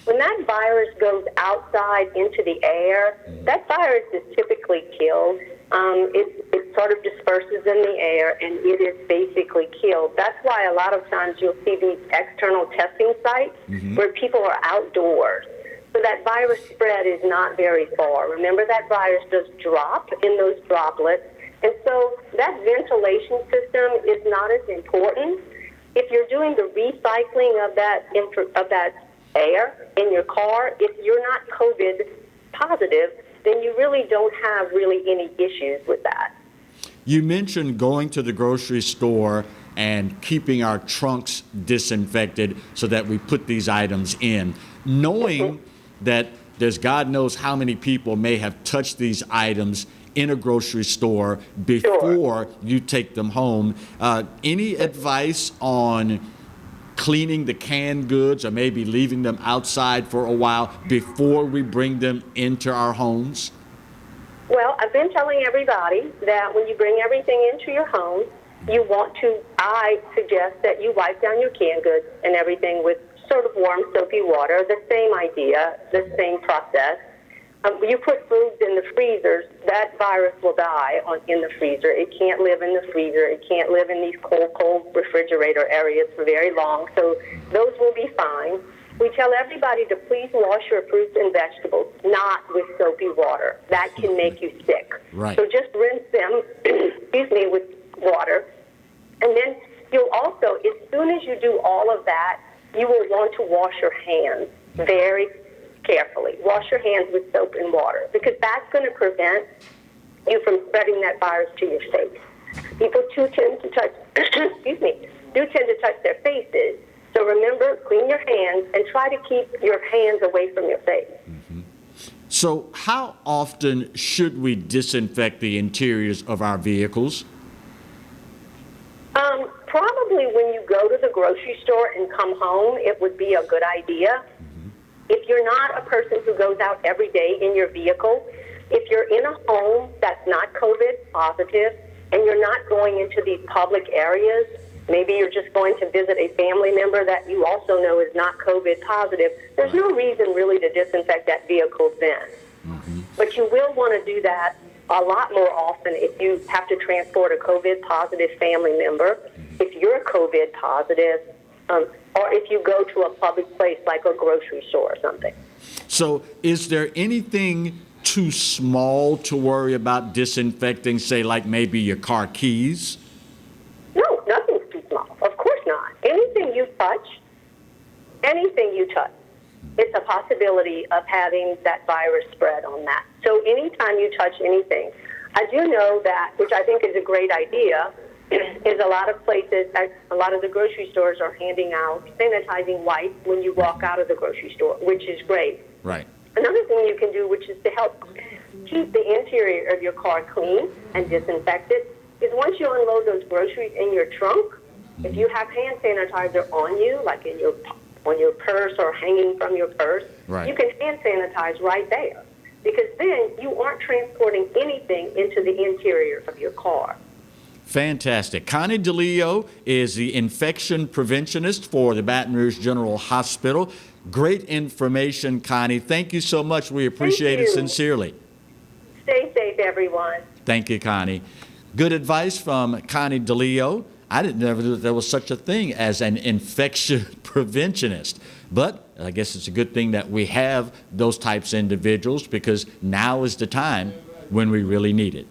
When that virus goes outside into the air, that virus is typically killed. It's sort of disperses in the air, and it is basically killed. That's why a lot of times you'll see these external testing sites where people are outdoors. So that virus spread is not very far. Remember, that virus does drop in those droplets, and so that ventilation system is not as important. If you're doing the recycling of that air in your car, if you're not COVID positive, then you really don't have really any issues with that. You mentioned going to the grocery store and keeping our trunks disinfected so that we put these items in, knowing that there's God knows how many people may have touched these items in a grocery store before you take them home. Any advice on cleaning the canned goods or maybe leaving them outside for a while before we bring them into our homes? Well, I've been telling everybody that when you bring everything into your home, I suggest that you wipe down your canned goods and everything with sort of warm, soapy water. The same idea, the same process. You put foods in the freezers, that virus will die in the freezer. It can't live in the freezer. It can't live in these cold refrigerator areas for very long. So those will be fine. We tell everybody to please wash your fruits and vegetables, not with soapy water. That can make you sick. Right. So just rinse them, with water. And then you'll also, as soon as you do all of that, you will want to wash your hands very carefully. Wash your hands with soap and water, because that's going to prevent you from spreading that virus to your face. People tend to touch their faces. So remember, clean your hands and try to keep your hands away from your face. So how often should we disinfect the interiors of our vehicles? Probably when you go to the grocery store and come home, it would be a good idea. If you're not a person who goes out every day in your vehicle, if you're in a home that's not COVID positive and you're not going into these public areas, maybe you're just going to visit a family member that you also know is not COVID positive, there's no reason really to disinfect that vehicle then. But you will want to do that a lot more often if you have to transport a COVID positive family member, if you're COVID positive, or if you go to a public place like a grocery store or something. So is there anything too small to worry about disinfecting, say like maybe your car keys? No, nothing's too small. Of course not. Anything you touch, it's a possibility of having that virus spread on that. So anytime you touch anything, I do know that, which I think is a great idea, is a lot of places, a lot of the grocery stores are handing out sanitizing wipes when you walk out of the grocery store, which is great. Right. Another thing you can do, which is to help keep the interior of your car clean and disinfected, is once you unload those groceries in your trunk, if you have hand sanitizer on you, like on your purse or hanging from your purse, you can hand sanitize right there, because then you aren't transporting anything into the interior of your car. Fantastic. Connie DeLeo is the infection preventionist for the Baton Rouge General Hospital. Great information, Connie. Thank you so much. We appreciate it sincerely. Stay safe, everyone. Thank you, Connie. Good advice from Connie DeLeo. I didn't know that there was such a thing as an infection preventionist. But I guess it's a good thing that we have those types of individuals, because now is the time when we really need it.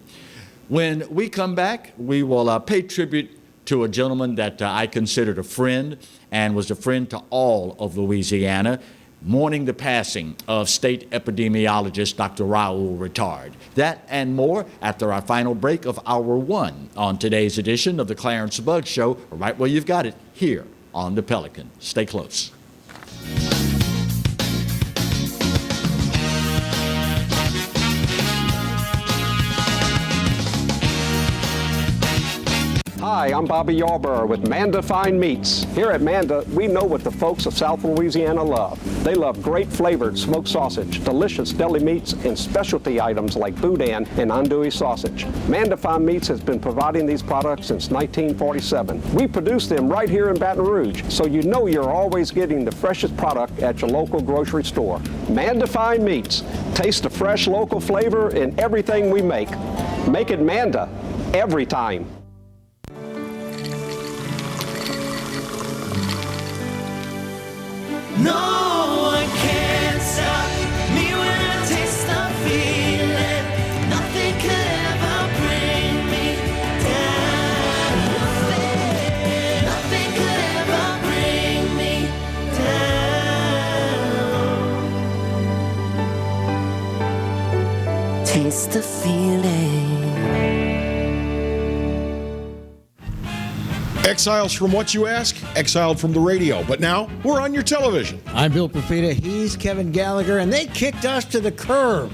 When we come back, we will pay tribute to a gentleman that I considered a friend and was a friend to all of Louisiana, mourning the passing of state epidemiologist Dr. Raoul Retard. That and more after our final break of Hour 1 on today's edition of the Clarence Bug Show, right where you've got it, here on the Pelican. Stay close. Hi, I'm Bobby Yarborough with Manda Fine Meats. Here at Manda, we know what the folks of South Louisiana love. They love great flavored smoked sausage, delicious deli meats, and specialty items like boudin and andouille sausage. Manda Fine Meats has been providing these products since 1947. We produce them right here in Baton Rouge, so you know you're always getting the freshest product at your local grocery store. Manda Fine Meats. Taste the fresh local flavor in everything we make. Make it Manda. every time. No one can stop me when I taste the feeling. Nothing could ever bring me down. Nothing could ever bring me down. Taste the feeling. Exiles from what you ask? Exiled from the radio. But now we're on your television. I'm Bill Profita. He's Kevin Gallagher, and they kicked us to the curb.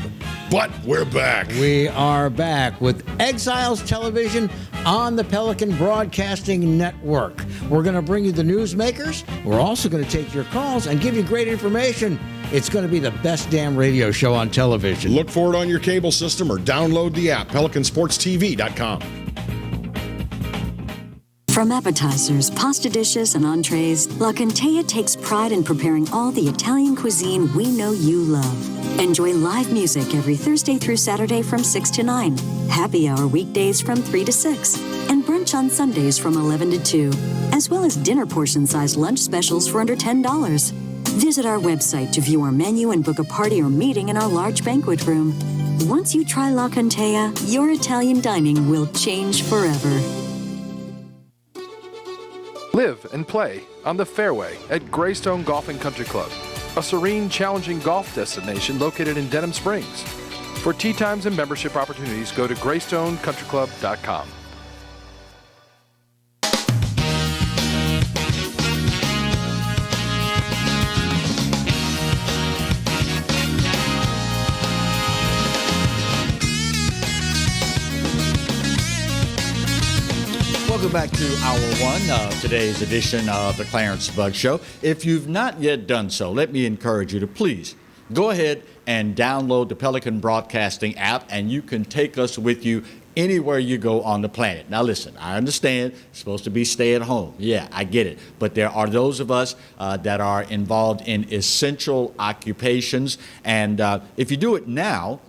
But we're back. We are back with Exiles Television on the Pelican Broadcasting Network. We're going to bring you the newsmakers. We're also going to take your calls and give you great information. It's going to be the best damn radio show on television. Look for it on your cable system or download the app, PelicanSportsTV.com. From appetizers, pasta dishes, and entrees, La Contea takes pride in preparing all the Italian cuisine we know you love. Enjoy live music every Thursday through Saturday from 6 to 9, happy hour weekdays from 3 to 6, and brunch on Sundays from 11 to 2, as well as dinner portion-sized lunch specials for under $10. Visit our website to view our menu and book a party or meeting in our large banquet room. Once you try La Contea, your Italian dining will change forever. Live and play on the fairway at Greystone Golf and Country Club, a serene, challenging golf destination located in Denham Springs. For tee times and membership opportunities, go to GreystoneCountryClub.com. Welcome back to Hour 1 of today's edition of the Clarence Bug Show. If you've not yet done so, let me encourage you to please go ahead and download the Pelican Broadcasting app, and you can take us with you anywhere you go on the planet. Now listen, I understand it's supposed to be stay at home. Yeah, I get it. But there are those of us that are involved in essential occupations, and if you do it now,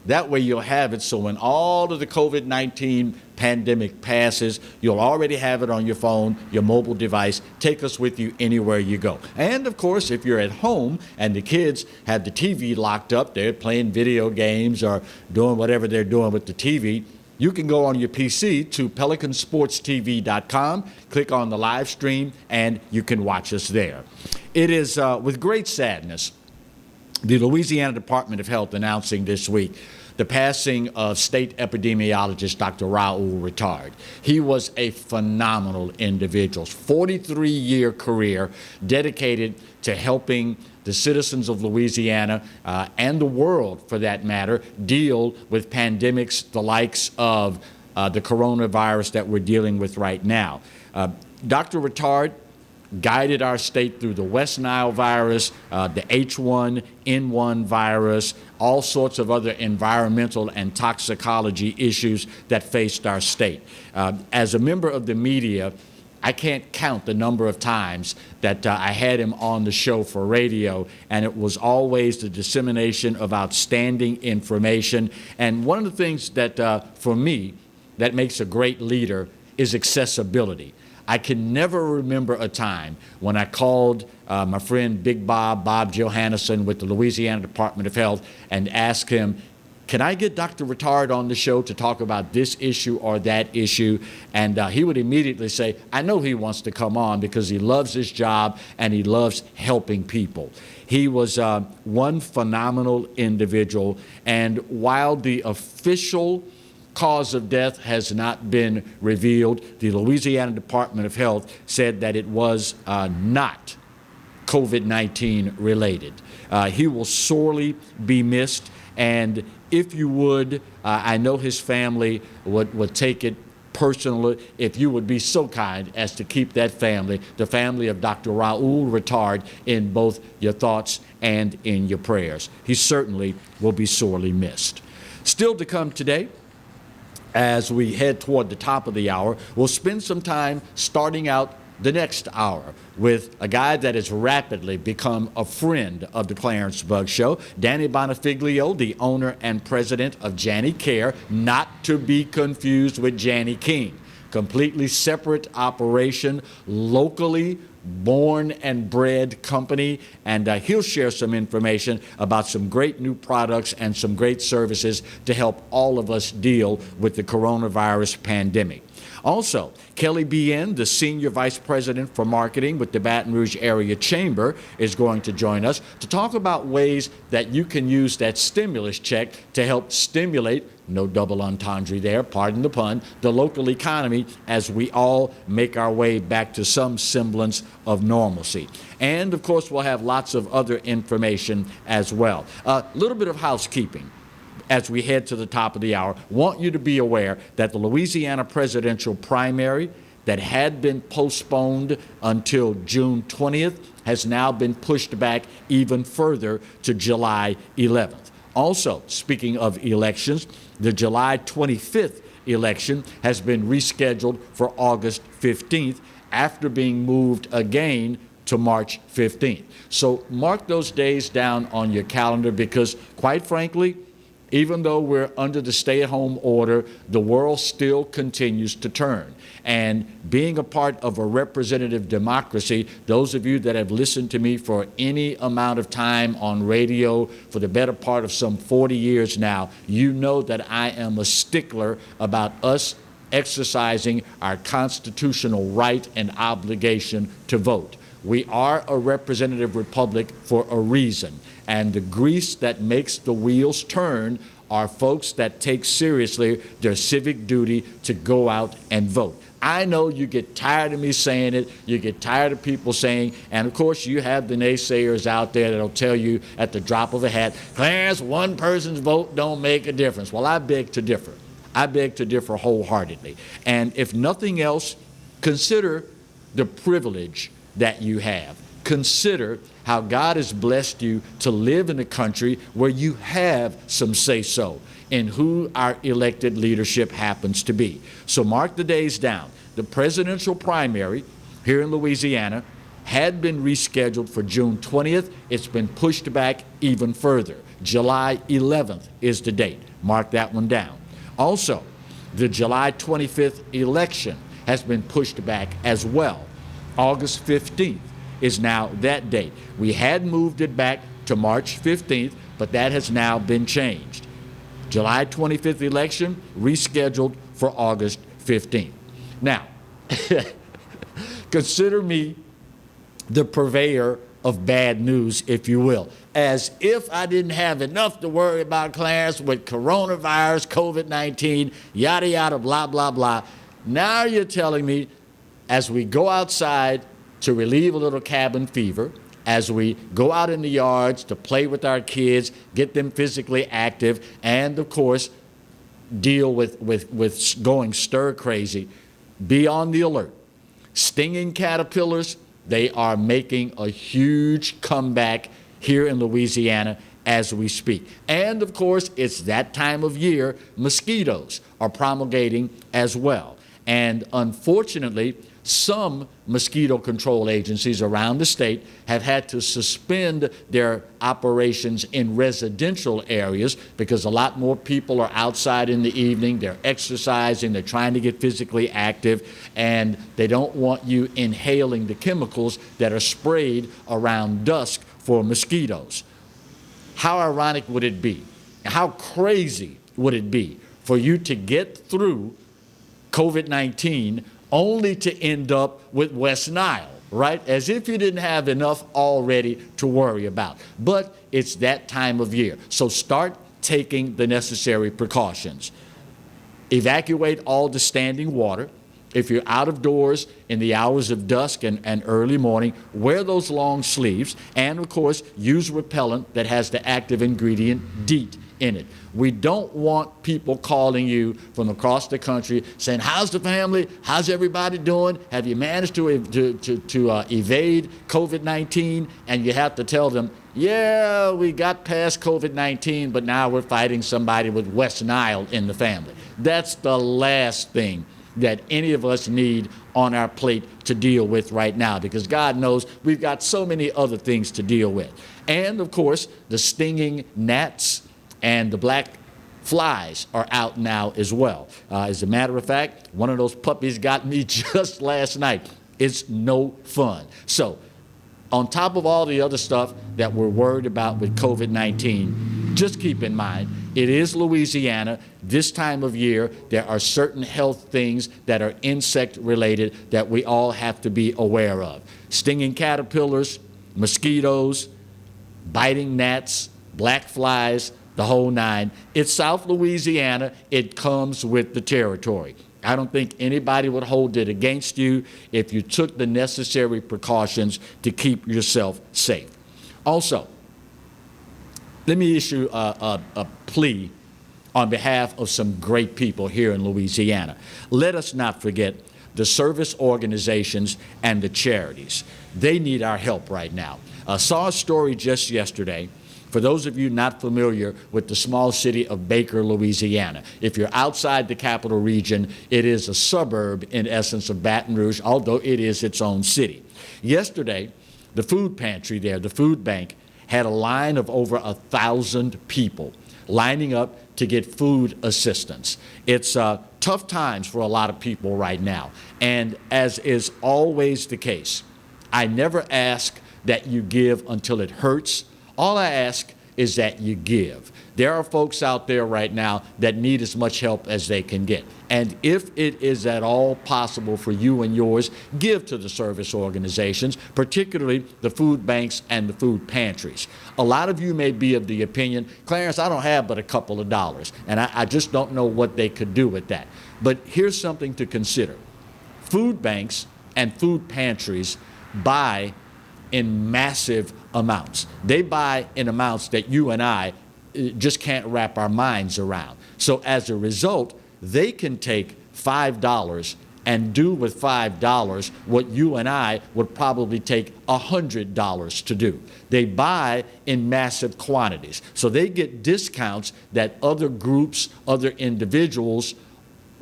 that way you'll have it so when all of the COVID-19 pandemic passes, you'll already have it on your phone, your mobile device. Take us with you anywhere you go. And of course, if you're at home and the kids have the TV locked up, they're playing video games or doing whatever they're doing with the TV, you can go on your PC to PelicanSportsTV.com, click on the live stream, and you can watch us there. It is with great sadness the Louisiana Department of Health announcing this week the passing of state epidemiologist Dr. Raoul Retard. He was a phenomenal individual, 43-year career dedicated to helping the citizens of Louisiana and the world, for that matter, deal with pandemics the likes of the coronavirus that we're dealing with right now. Dr. Retard guided our state through the West Nile virus, the H1N1 virus, all sorts of other environmental and toxicology issues that faced our state. As a member of the media, I can't count the number of times that I had him on the show for radio, and it was always the dissemination of outstanding information. And one of the things that, for me, that makes a great leader is accessibility. I can never remember a time when I called my friend Big Bob Johannesson with the Louisiana Department of Health, and asked him, can I get Dr. Retard on the show to talk about this issue or that issue? And he would immediately say, I know he wants to come on because he loves his job and he loves helping people. He was one phenomenal individual, and while the official cause of death has not been revealed, the Louisiana Department of Health said that it was not COVID-19 related. He will sorely be missed, and if you would, I know his family would take it personally, if you would be so kind as to keep that family, the family of Dr. Raoul Retard, in both your thoughts and in your prayers. He certainly will be sorely missed. Still to come today, as we head toward the top of the hour, we'll spend some time starting out the next hour with a guy that has rapidly become a friend of the Clarence Bug Show, Danny Bonafiglio, the owner and president of Jani Care, not to be confused with Jani King. Completely separate operation, locally born and bred company, and he'll share some information about some great new products and some great services to help all of us deal with the coronavirus pandemic. Also, Kelly BN, the Senior Vice President for Marketing with the Baton Rouge Area Chamber, is going to join us to talk about ways that you can use that stimulus check to help stimulate, no double entendre there, pardon the pun, the local economy as we all make our way back to some semblance of normalcy. And, of course, we'll have lots of other information as well. A little bit of housekeeping as we head to the top of the hour. Want you to be aware that the Louisiana presidential primary that had been postponed until June 20th has now been pushed back even further to July 11th. Also, speaking of elections, the July 25th election has been rescheduled for August 15th after being moved again to March 15th. So mark those days down on your calendar because, quite frankly, even though we're under the stay-at-home order, the world still continues to turn. And being a part of a representative democracy, those of you that have listened to me for any amount of time on radio for the better part of some 40 years now, you know that I am a stickler about us exercising our constitutional right and obligation to vote. We are a representative republic for a reason. And the grease that makes the wheels turn are folks that take seriously their civic duty to go out and vote. I know you get tired of me saying it, you get tired of people saying, and of course you have the naysayers out there that'll tell you at the drop of a hat, Clarence, one person's vote don't make a difference. Well, I beg to differ. I beg to differ wholeheartedly. And if nothing else, consider the privilege that you have. Consider how God has blessed you to live in a country where you have some say-so in who our elected leadership happens to be. So mark the days down. The presidential primary here in Louisiana had been rescheduled for June 20th. It's been pushed back even further. July 11th is the date. Mark that one down. Also, the July 25th election has been pushed back as well. August 15th is now that date. We had moved it back to March 15th, but that has now been changed. July 25th election rescheduled for August 15th. Now, consider me the purveyor of bad news, if you will, as if I didn't have enough to worry about, Clarence, with coronavirus, COVID-19, yada, yada, blah, blah, blah. Now you're telling me as we go outside to relieve a little cabin fever, as we go out in the yards to play with our kids, get them physically active, and of course, deal with going stir crazy, be on the alert. Stinging caterpillars, they are making a huge comeback here in Louisiana as we speak. And of course, it's that time of year, mosquitoes are promulgating as well. And unfortunately, some mosquito control agencies around the state have had to suspend their operations in residential areas because a lot more people are outside in the evening, they're exercising, they're trying to get physically active, and they don't want you inhaling the chemicals that are sprayed around dusk for mosquitoes. How ironic would it be? How crazy would it be for you to get through COVID-19 only to end up with West Nile, right? As if you didn't have enough already to worry about. But it's that time of year. So start taking the necessary precautions. Evacuate all the standing water. If you're out of doors in the hours of dusk and early morning, wear those long sleeves. And of course, use repellent that has the active ingredient DEET in it. We don't want people calling you from across the country saying, how's the family? How's everybody doing? Have you managed to evade COVID-19? And you have to tell them, yeah, we got past COVID-19, but now we're fighting somebody with West Nile in the family. That's the last thing that any of us need on our plate to deal with right now, because God knows we've got so many other things to deal with. And of course, the stinging gnats and the black flies are out now as well. As a matter of fact, one of those puppies got me just last night. It's no fun. So, on top of all the other stuff that we're worried about with COVID-19, just keep in mind, it is Louisiana. This time of year, there are certain health things that are insect-related that we all have to be aware of. Stinging caterpillars, mosquitoes, biting gnats, black flies, the whole nine. It's South Louisiana. It comes with the territory. I don't think anybody would hold it against you if you took the necessary precautions to keep yourself safe. Also, let me issue a plea on behalf of some great people here in Louisiana. Let us not forget the service organizations and the charities. They need our help right now. I saw a story just yesterday. For those of you not familiar with the small city of Baker, Louisiana, if you're outside the capital region, it is a suburb, in essence, of Baton Rouge, although it is its own city. Yesterday, the food pantry there, the food bank, had a line of over 1,000 people lining up to get food assistance. It's tough times for a lot of people right now. And as is always the case, I never ask that you give until it hurts. All I ask is that you give. There are folks out there right now that need as much help as they can get. And if it is at all possible for you and yours, give to the service organizations, particularly the food banks and the food pantries. A lot of you may be of the opinion, Clarence, I don't have but a couple of dollars, and I just don't know what they could do with that. But here's something to consider. Food banks and food pantries buy in massive amounts. They buy in amounts that you and I just can't wrap our minds around. So as a result, they can take $5 and do with $5 what you and I would probably take $100 to do. They buy in massive quantities. So they get discounts that other groups, other individuals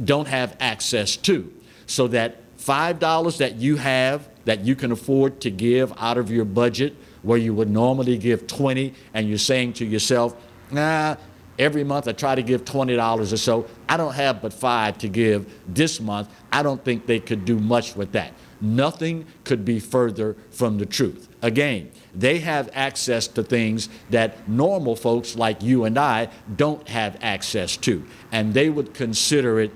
don't have access to. So that $5 that you have, that you can afford to give out of your budget, where you would normally give $20, and you're saying to yourself, nah, every month I try to give $20 or so. I don't have but $5 to give this month. I don't think they could do much with that. Nothing could be further from the truth. Again, they have access to things that normal folks like you and I don't have access to, and they would consider it,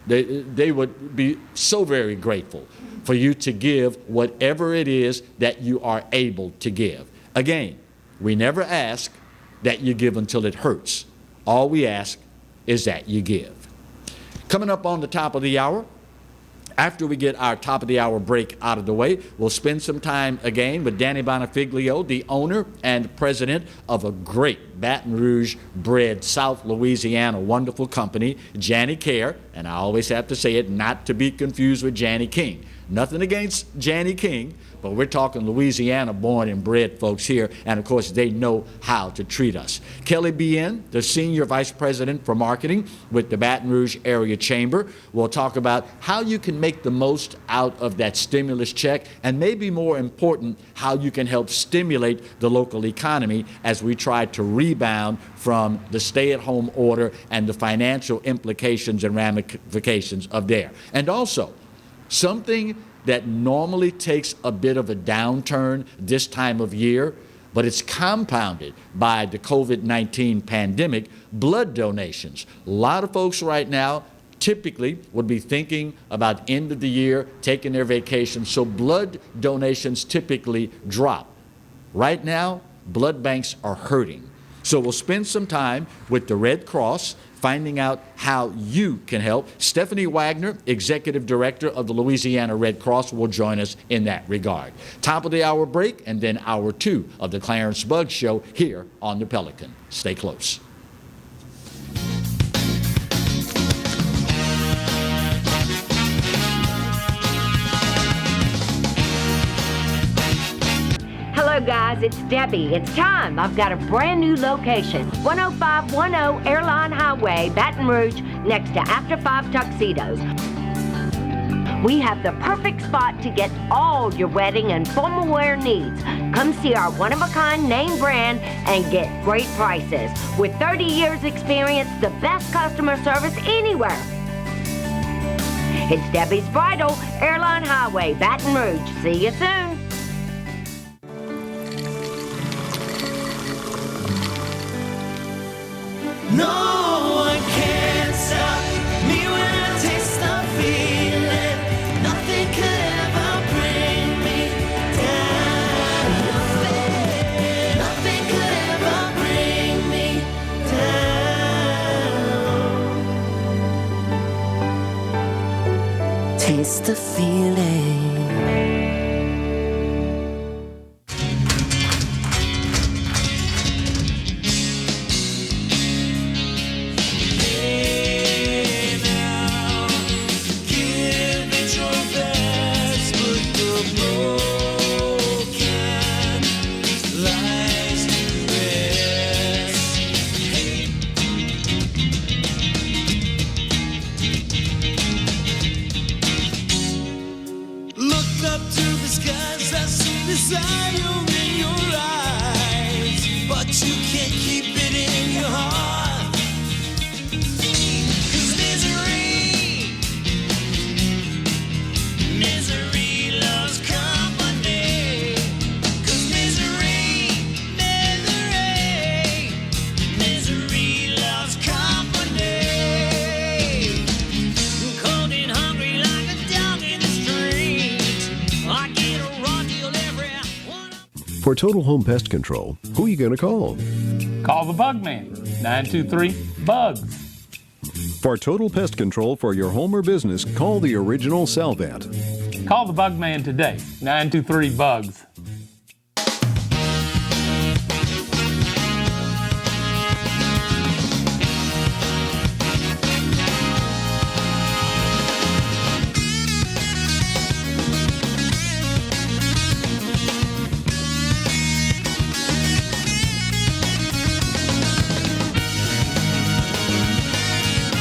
they would be so very grateful for you to give whatever it is that you are able to give. Again, we never ask that you give until it hurts. All we ask is that you give. Coming up on the top of the hour, after we get our top of the hour break out of the way, we'll spend some time again with Jani Bonafiglio, the owner and president of a great Baton Rouge bred South Louisiana wonderful company, Jani Care, and I always have to say it, not to be confused with Jani King. Nothing against Jani King, but we're talking Louisiana born and bred folks here, and of course they know how to treat us. Kelly Bien, the Senior Vice President for Marketing with the Baton Rouge Area Chamber, will talk about how you can make the most out of that stimulus check, and maybe more important, how you can help stimulate the local economy as we try to rebound from the stay-at-home order and the financial implications and ramifications of there. And also, something that normally takes a bit of a downturn this time of year, but it's compounded by the COVID-19 pandemic, blood donations. A lot of folks right now typically would be thinking about end of the year, taking their vacation, so blood donations typically drop. Right now, blood banks are hurting. So we'll spend some time with the Red Cross, finding out how you can help. Stephanie Wagner, Executive Director of the Louisiana Red Cross, will join us in that regard. Top of the hour break, and then hour 2 of the Clarence Bugg Show here on the Pelican. Stay close. Hello guys, it's Debbie. It's time. I've got a brand new location. 10510 Airline Highway, Baton Rouge, next to After 5 Tuxedos. We have the perfect spot to get all your wedding and formal wear needs. Come see our one-of-a-kind name brand and get great prices. With 30 years experience, the best customer service anywhere. It's Debbie's Bridal, Airline Highway, Baton Rouge. See you soon. No one can stop me when I taste the feeling. Nothing could ever bring me down. Nothing could ever bring me down. Taste the feeling. For total home pest control, who are you going to call? Call the Bug Man, 923-BUGS. For total pest control for your home or business, call the original Salvat. Call the Bug Man today, 923-BUGS.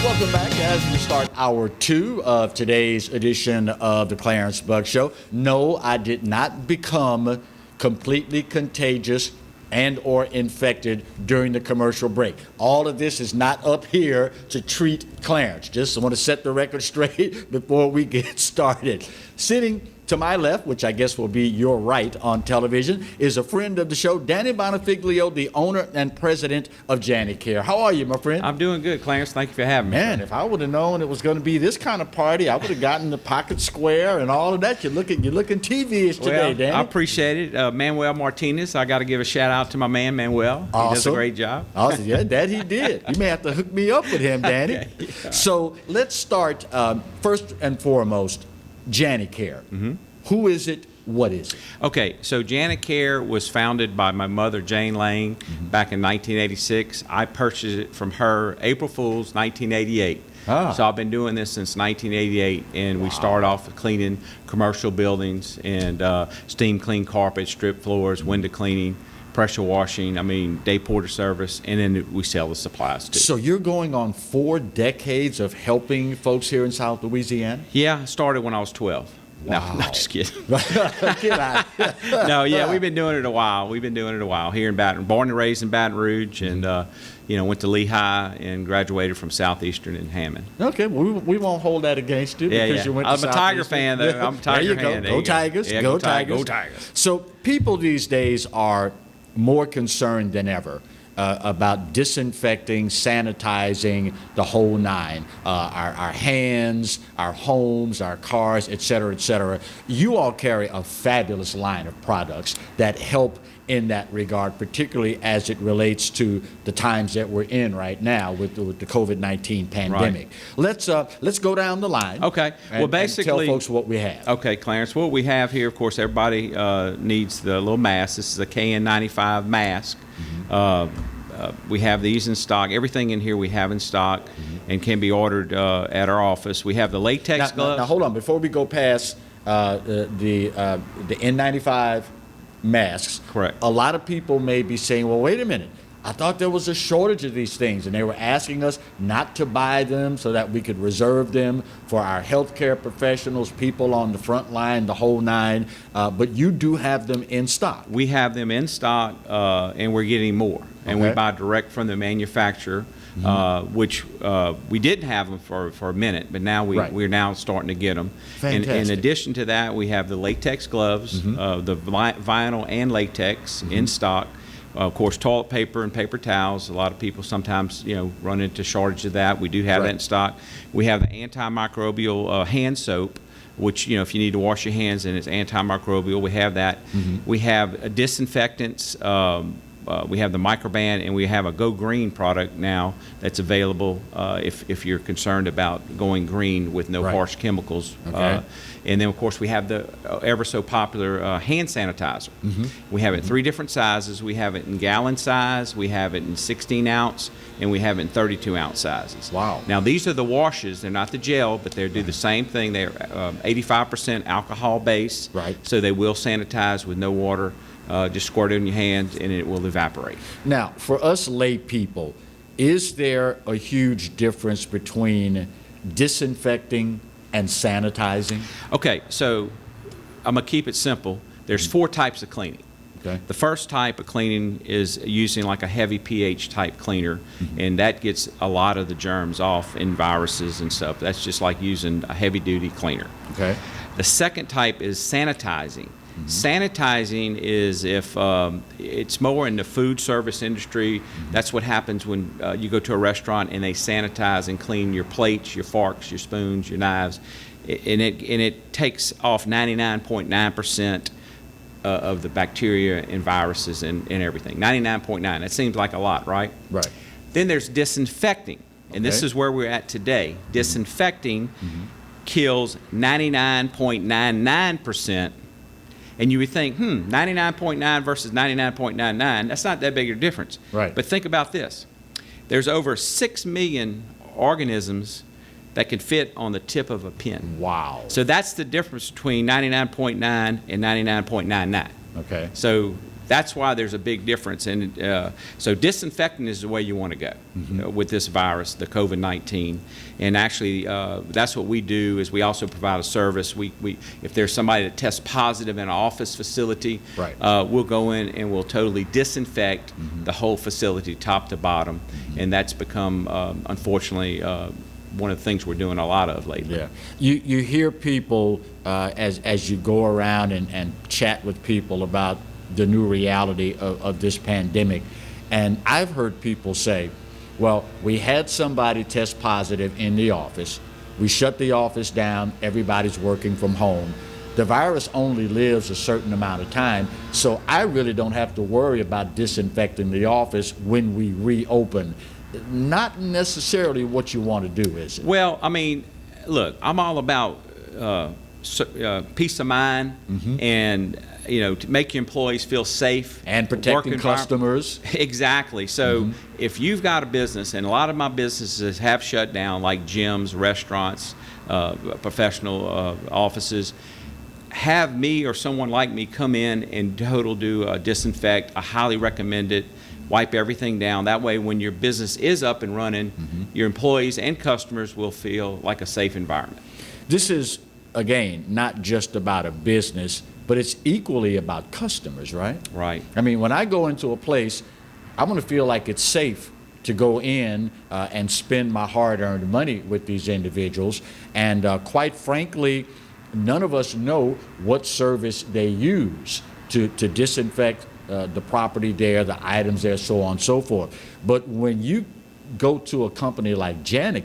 Welcome back as we start hour 2 of today's edition of the Clarence Bug Show. No, I did not become completely contagious and or infected during the commercial break. All of this is not up here to treat Clarence. Just want to set the record straight before we get started. Sitting to my left, which I guess will be your right on television, is a friend of the show, Jani Bonafiglio, the owner and president of Jani Care. How are you, my friend? I'm doing good, Clarence. Thank you for having me. Man, if I would have known it was going to be this kind of party, I would have gotten the pocket square and all of that. You're looking TV-ish today, Jani. I appreciate it. Manuel Martinez, I got to give a shout out to my man, Manuel. Awesome. He does a great job. Awesome. Yeah, that he did. You may have to hook me up with him, Jani. Okay. Yeah. So let's start first and foremost, Jani Care. Mm-hmm. Who is it? What is it? Okay, so Jani Care was founded by my mother, Jane Lane, back in 1986. I purchased it from her April Fool's 1988. So I've been doing this since 1988, and we start off with cleaning commercial buildings and steam clean carpets, strip floors, window cleaning, pressure washing, day porter service, and then we sell the supplies too. So you're going on 4 decades of helping folks here in South Louisiana? Yeah, I started when I was 12. Wow. No, just kidding. Get out. No, yeah, we've been doing it a while. Here in born and raised in Baton Rouge, and went to Lehigh and graduated from Southeastern in Hammond. Okay, well, we won't hold that against you because you went to I'm a Tiger fan, though. I'm a Tiger fan. Go Tigers. Yeah, go Tigers. Tigers. Go Tigers. So people these days are more concerned than ever about disinfecting, sanitizing, the whole nine. Our hands, our homes, our cars, et cetera, et cetera. You all carry a fabulous line of products that help in that regard, particularly as it relates to the times that we're in right now with the COVID-19 pandemic. Right. Let's go down the line. Okay. And tell folks what we have. Okay, Clarence. What we have here, of course, everybody needs the little mask. This is a KN95 mask. Mm-hmm. We have these in stock. Everything in here we have in stock and can be ordered at our office. We have the latex gloves. Now, hold on. Before we go past the N95 masks. Correct. A lot of people may be saying, well, wait a minute. I thought there was a shortage of these things, and they were asking us not to buy them so that we could reserve them for our healthcare professionals, people on the front line, the whole nine. But you do have them in stock. We have them in stock, and we're getting more. And we Okay. buy direct from the manufacturer, which we didn't have them for a minute, but now we're now starting to get them. In Fantastic. addition to that, we have the latex gloves, the vinyl and latex in stock. Of course, toilet paper and paper towels. A lot of people sometimes, run into shortage of that. We do have that in stock. We have the antimicrobial hand soap, which, if you need to wash your hands and it's antimicrobial, we have that. We have disinfectants. We have the Microban, and we have a Go Green product now that's available if you're concerned about going green with no harsh chemicals. Okay. And then, of course, we have the ever so popular hand sanitizer. We have it in 3 different sizes. We have it in gallon size, we have it in 16-ounce, and we have it in 32-ounce sizes. Wow. Now, these are the washes. They're not the gel, but they do the same thing. They're 85% alcohol base, so they will sanitize with no water. Just squirt it in your hands and it will evaporate. Now, for us lay people, is there a huge difference between disinfecting and sanitizing? Okay, so I'm going to keep it simple. There's 4 types of cleaning. Okay. The first type of cleaning is using like a heavy pH type cleaner, and that gets a lot of the germs off and viruses and stuff. That's just like using a heavy duty cleaner. Okay. The second type is sanitizing. Sanitizing is if it's more in the food service industry. That's what happens when you go to a restaurant and they sanitize and clean your plates, your forks, your spoons, your knives, and it takes off 99.9% of the bacteria and viruses and everything. 99.9. That seems like a lot, right? Right. Then there's disinfecting, and this Okay. is where we're at today. Disinfecting kills 99.99%. And you would think, 99.9 versus 99.99, that's not that big a difference. Right. But think about this. There's over 6 million organisms that can fit on the tip of a pin. Wow. So that's the difference between 99.9 and 99.99. Okay. So that's why there's a big difference. And so disinfecting is the way you want to go with this virus, the COVID-19. And actually, that's what we do. Is we also provide a service. We if there's somebody that tests positive in an office facility, we'll go in and we'll totally disinfect the whole facility, top to bottom. And that's become, unfortunately, one of the things we're doing a lot of lately. Yeah. You hear people as you go around and chat with people about the new reality of this pandemic. And I've heard people say, well, we had somebody test positive in the office. We shut the office down. Everybody's working from home. The virus only lives a certain amount of time, so I really don't have to worry about disinfecting the office when we reopen. Not necessarily what you want to do, is it? Well, I mean, look, I'm all about peace of mind and to make your employees feel safe and protecting customers. Exactly. So if you've got a business, and a lot of my businesses have shut down, like gyms, restaurants, professional offices, have me or someone like me come in and do a disinfect. I highly recommend it. Wipe everything down. That way, when your business is up and running, your employees and customers will feel like a safe environment. This is, again, not just about a business, but it's equally about customers, right? Right. I mean, when I go into a place, I want to feel like it's safe to go in and spend my hard-earned money with these individuals. And quite frankly, none of us know what service they use to disinfect the property there, the items there, so on and so forth. But when you go to a company like Jani,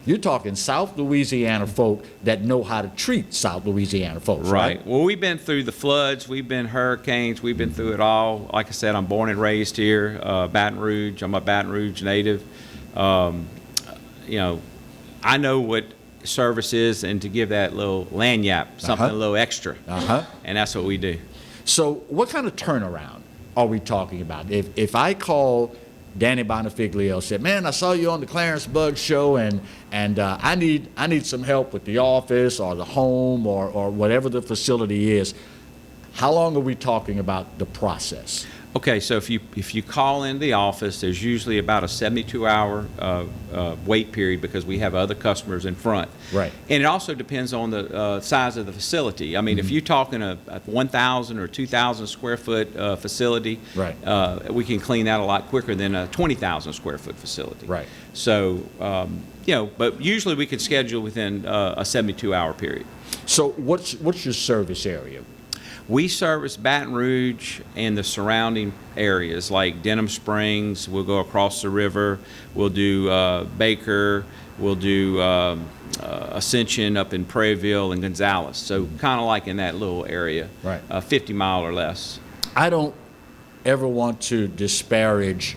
you're talking South Louisiana folk that know how to treat South Louisiana folks, right? Well, we've been through the floods, we've been hurricanes, we've been through it all. Like I said, I'm born and raised here, Baton Rouge. I'm a Baton Rouge native. I know what service is, and to give that little lanyap, something a little extra. And that's what we do. So what kind of turnaround are we talking about? If I call Danny Bonafiglio, said, man, I saw you on the Clarence Bug Show, and I need some help with the office or the home or whatever the facility is, how long are we talking about the process? Okay, so if you call in the office, there's usually about a 72-hour wait period because we have other customers in front. Right. And it also depends on the size of the facility. I mean, if you're talking a 1,000 or 2,000 square foot facility, right. We can clean that a lot quicker than a 20,000 square foot facility. Right. So, but usually we can schedule within a 72-hour period. So what's your service area? We service Baton Rouge and the surrounding areas like Denham Springs. We'll go across the river. We'll do Baker. We'll do Ascension up in Prairieville and Gonzales. So kind of like in that little area, right. 50 mile or less. I don't ever want to disparage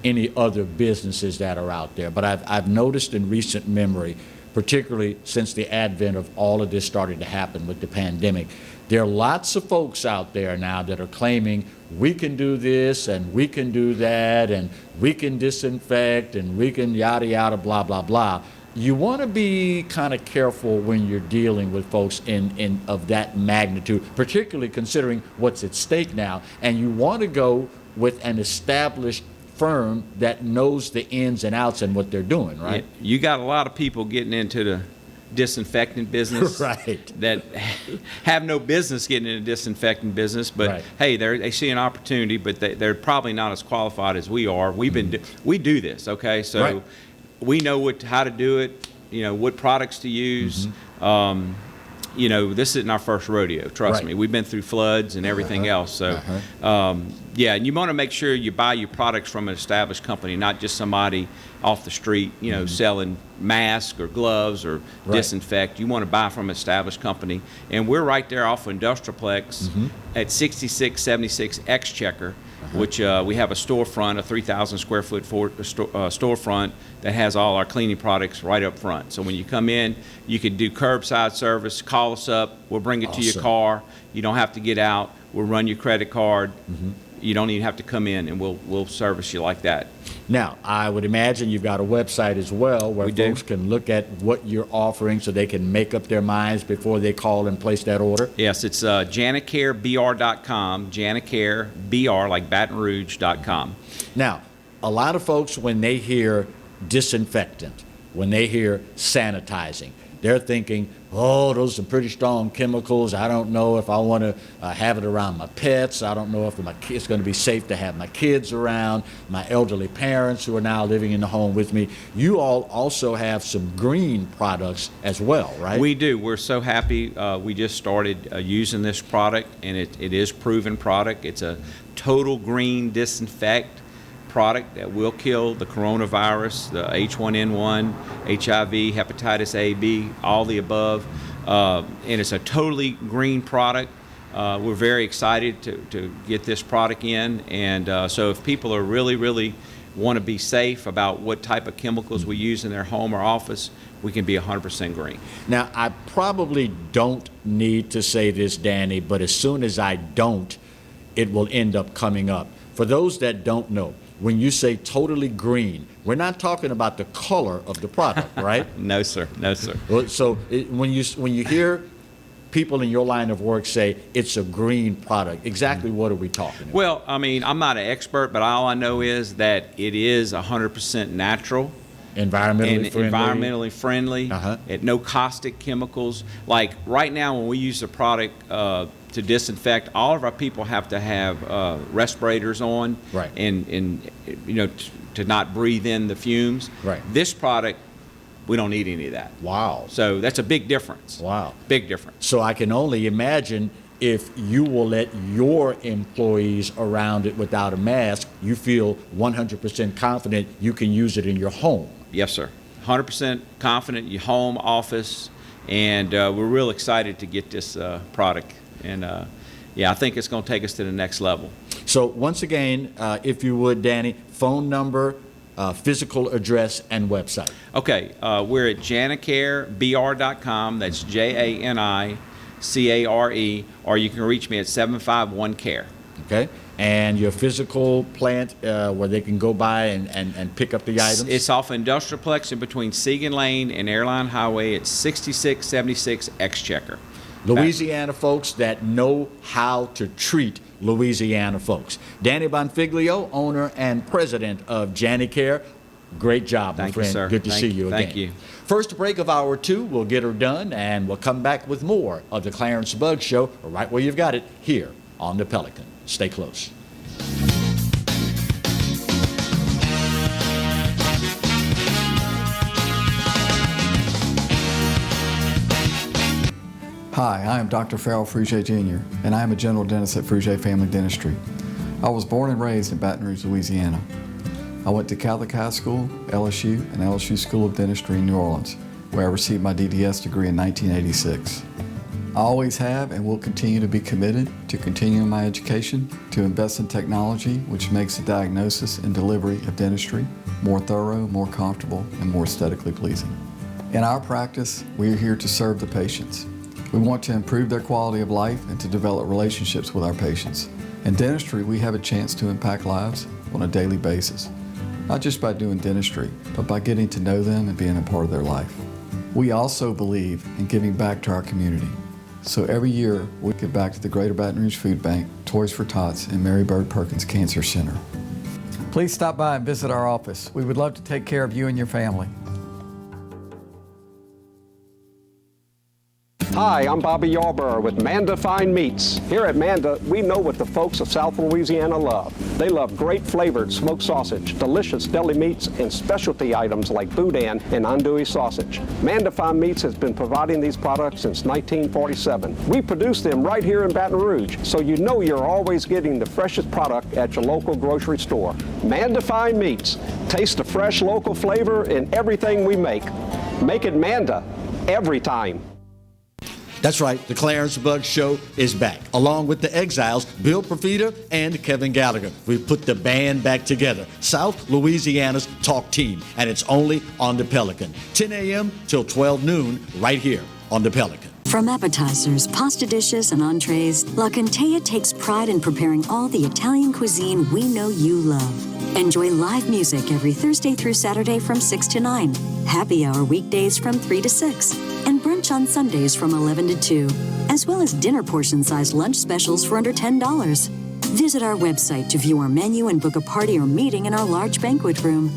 any other businesses that are out there, but I've noticed in recent memory, particularly since the advent of all of this starting to happen with the pandemic, there are lots of folks out there now that are claiming we can do this and we can do that and we can disinfect and we can yada yada blah blah blah. You want to be kind of careful when you're dealing with folks in of that magnitude, particularly considering what's at stake now, and you want to go with an established firm that knows the ins and outs and what they're doing, right? You got a lot of people getting into the disinfecting business right. that have no business getting into disinfecting business, but right. hey, they see an opportunity, but they're probably not as qualified as we are. We do this, okay? So right. we know how to do it, what products to use. This isn't our first rodeo, trust me. We've been through floods and everything else. So, and you want to make sure you buy your products from an established company, not just somebody off the street, selling masks or gloves or disinfect. You want to buy from an established company. And we're right there off of Industrialplex at 6676 Exchequer, which we have a storefront, a 3,000 square foot storefront that has all our cleaning products right up front. So when you come in, you can do curbside service, call us up, we'll bring it to your car. You don't have to get out, we'll run your credit card. You don't even have to come in, and we'll service you like that. Now, I would imagine you've got a website as well where folks can look at what you're offering so they can make up their minds before they call and place that order? Yes, it's janicarebr.com, janicarebr, like Baton Rouge.com. Now, a lot of folks, when they hear disinfectant, when they hear sanitizing, they're thinking, oh, those are pretty strong chemicals. I don't know if I want to have it around my pets. I don't know if it's going to be safe to have my kids around, my elderly parents who are now living in the home with me. You all also have some green products as well, right? We do. We're so happy. We just started using this product, and it is proven product. It's a total green disinfect product that will kill the coronavirus, the H1N1, HIV, hepatitis A, B, all the above. And it's a totally green product. We're very excited to get this product in. And so if people are really want to be safe about what type of chemicals we use in their home or office, we can be 100% green. Now, I probably don't need to say this, Danny, but as soon as I don't, it will end up coming up. For those that don't know, when you say totally green, we're not talking about the color of the product, right? No, sir. No, sir. So when you hear people in your line of work say it's a green product, exactly what are we talking about? Well, I mean, I'm not an expert, but all I know is that it is 100% natural. Environmentally friendly. At no caustic chemicals. Like right now when we use the product to disinfect, all of our people have to have respirators on, right? And to not breathe in the fumes. Right. This product, we don't need any of that. Wow. So that's a big difference. Wow. Big difference. So I can only imagine if you will let your employees around it without a mask, you feel 100% confident you can use it in your home. Yes, sir. 100% confident, your home, office, and we're real excited to get this product. And I think it's going to take us to the next level. So once again, if you would, Danny, phone number, physical address, and website. Okay, we're at janicarebr.com. That's JANICARE, or you can reach me at 751-CARE. Okay. And your physical plant where they can go by and pick up the items? It's off Industrialplex in between Segan Lane and Airline Highway at 6676 Exchequer. Louisiana folks that know how to treat Louisiana folks. Danny Bonafiglio, owner and president of Jani Care. Great job, my Thank you, friend. sir. Good to see you again. Thank you. First break of hour 2, we'll get her done, and we'll come back with more of the Clarence Bug Show right where you've got it, here on the Pelican. Stay close. Hi, I am Dr. Farrell Frugier Jr., and I am a general dentist at Frugier Family Dentistry. I was born and raised in Baton Rouge, Louisiana. I went to Catholic High School, LSU, and LSU School of Dentistry in New Orleans, where I received my DDS degree in 1986. I always have and will continue to be committed to continuing my education, to invest in technology which makes the diagnosis and delivery of dentistry more thorough, more comfortable, and more aesthetically pleasing. In our practice, we are here to serve the patients. We want to improve their quality of life and to develop relationships with our patients. In dentistry, we have a chance to impact lives on a daily basis, not just by doing dentistry, but by getting to know them and being a part of their life. We also believe in giving back to our community. So every year, we give back to the Greater Baton Rouge Food Bank, Toys for Tots, and Mary Bird Perkins Cancer Center. Please stop by and visit our office. We would love to take care of you and your family. Hi, I'm Bobby Yarborough with Manda Fine Meats. Here at Manda, we know what the folks of South Louisiana love. They love great flavored smoked sausage, delicious deli meats, and specialty items like boudin and andouille sausage. Manda Fine Meats has been providing these products since 1947. We produce them right here in Baton Rouge, so you know you're always getting the freshest product at your local grocery store. Manda Fine Meats. Taste the fresh local flavor in everything we make. Make it Manda every time. That's right, the Clarence Bug Show is back, along with the Exiles, Bill Profita and Kevin Gallagher. We've put the band back together, South Louisiana's talk team, and it's only on the Pelican. 10 a.m. till 12 noon, right here on the Pelican. From appetizers, pasta dishes, and entrees, La Contea takes pride in preparing all the Italian cuisine we know you love. Enjoy live music every Thursday through Saturday from 6 to 9, happy hour weekdays from 3 to 6, and brunch on Sundays from 11 to 2, as well as dinner portion-sized lunch specials for under $10. Visit our website to view our menu and book a party or meeting in our large banquet room.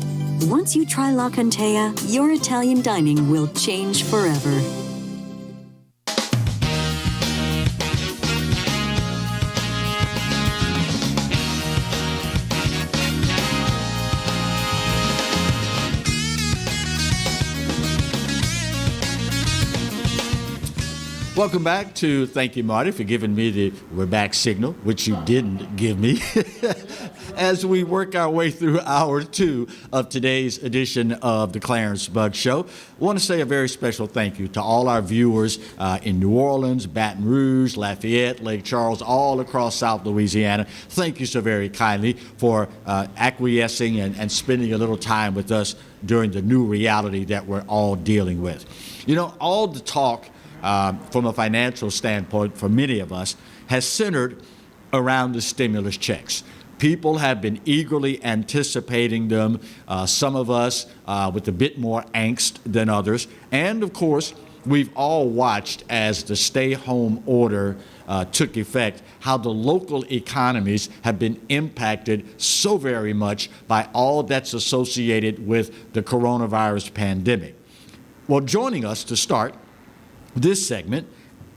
Once you try La Contea, your Italian dining will change forever. Welcome back to, thank you, Marty, for giving me the we're back signal, which you didn't give me, as we work our way through hour 2 of today's edition of the Clarence Bug Show. I want to say a very special thank you to all our viewers in New Orleans, Baton Rouge, Lafayette, Lake Charles, all across South Louisiana. Thank you so very kindly for acquiescing and spending a little time with us during the new reality that we're all dealing with. You know, all the talk from a financial standpoint for many of us has centered around the stimulus checks. People have been eagerly anticipating them, some of us with a bit more angst than others. And of course, we've all watched as the stay-home order took effect, how the local economies have been impacted so very much by all that's associated with the coronavirus pandemic. Well, joining us to start this segment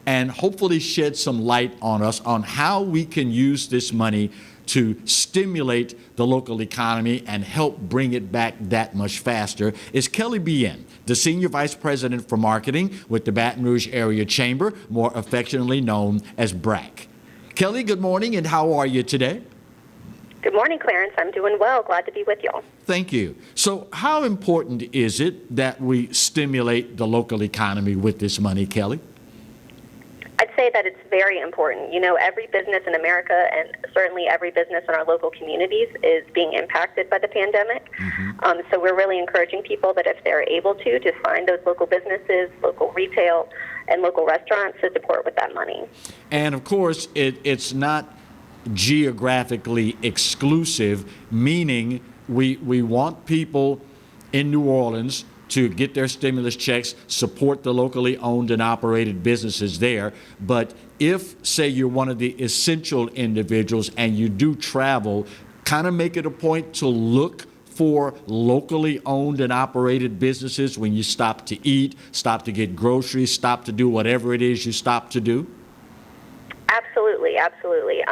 and hopefully shed some light on us on how we can use this money to stimulate the local economy and help bring it back that much faster is Kelly Bien, the Senior Vice President for Marketing with the Baton Rouge Area Chamber, more affectionately known as BRAC. Kelly, good morning, and how are you today? Good morning, Clarence. I'm doing well. Glad to be with y'all. Thank you. So how important is it that we stimulate the local economy with this money, Kelly? I'd say that it's very important. You know, every business in America and certainly every business in our local communities is being impacted by the pandemic. So we're really encouraging people that if they're able to find those local businesses, local retail, and local restaurants to support with that money. And of course, it's not geographically exclusive, meaning we want people in New Orleans to get their stimulus checks, support the locally owned and operated businesses there. But if, say, you're one of the essential individuals and you do travel, kind of make it a point to look for locally owned and operated businesses when you stop to eat, stop to get groceries, stop to do whatever it is you stop to do? Absolutely, absolutely.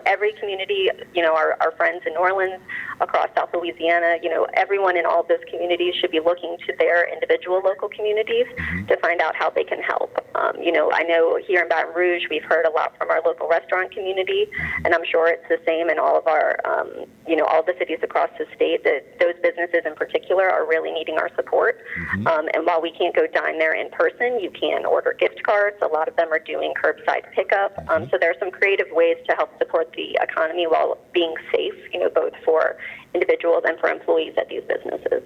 Every community, our friends in New Orleans, across South Louisiana, everyone in all of those communities should be looking to their individual local communities to find out how they can help. I know here in Baton Rouge, we've heard a lot from our local restaurant community, and I'm sure it's the same in all of our, all the cities across the state, that those businesses in particular are really needing our support. And while we can't go dine there in person, you can order gift cards. A lot of them are doing curbside pickup. So there are some creative ways to help support the economy while being safe, both for individuals and for employees at these businesses.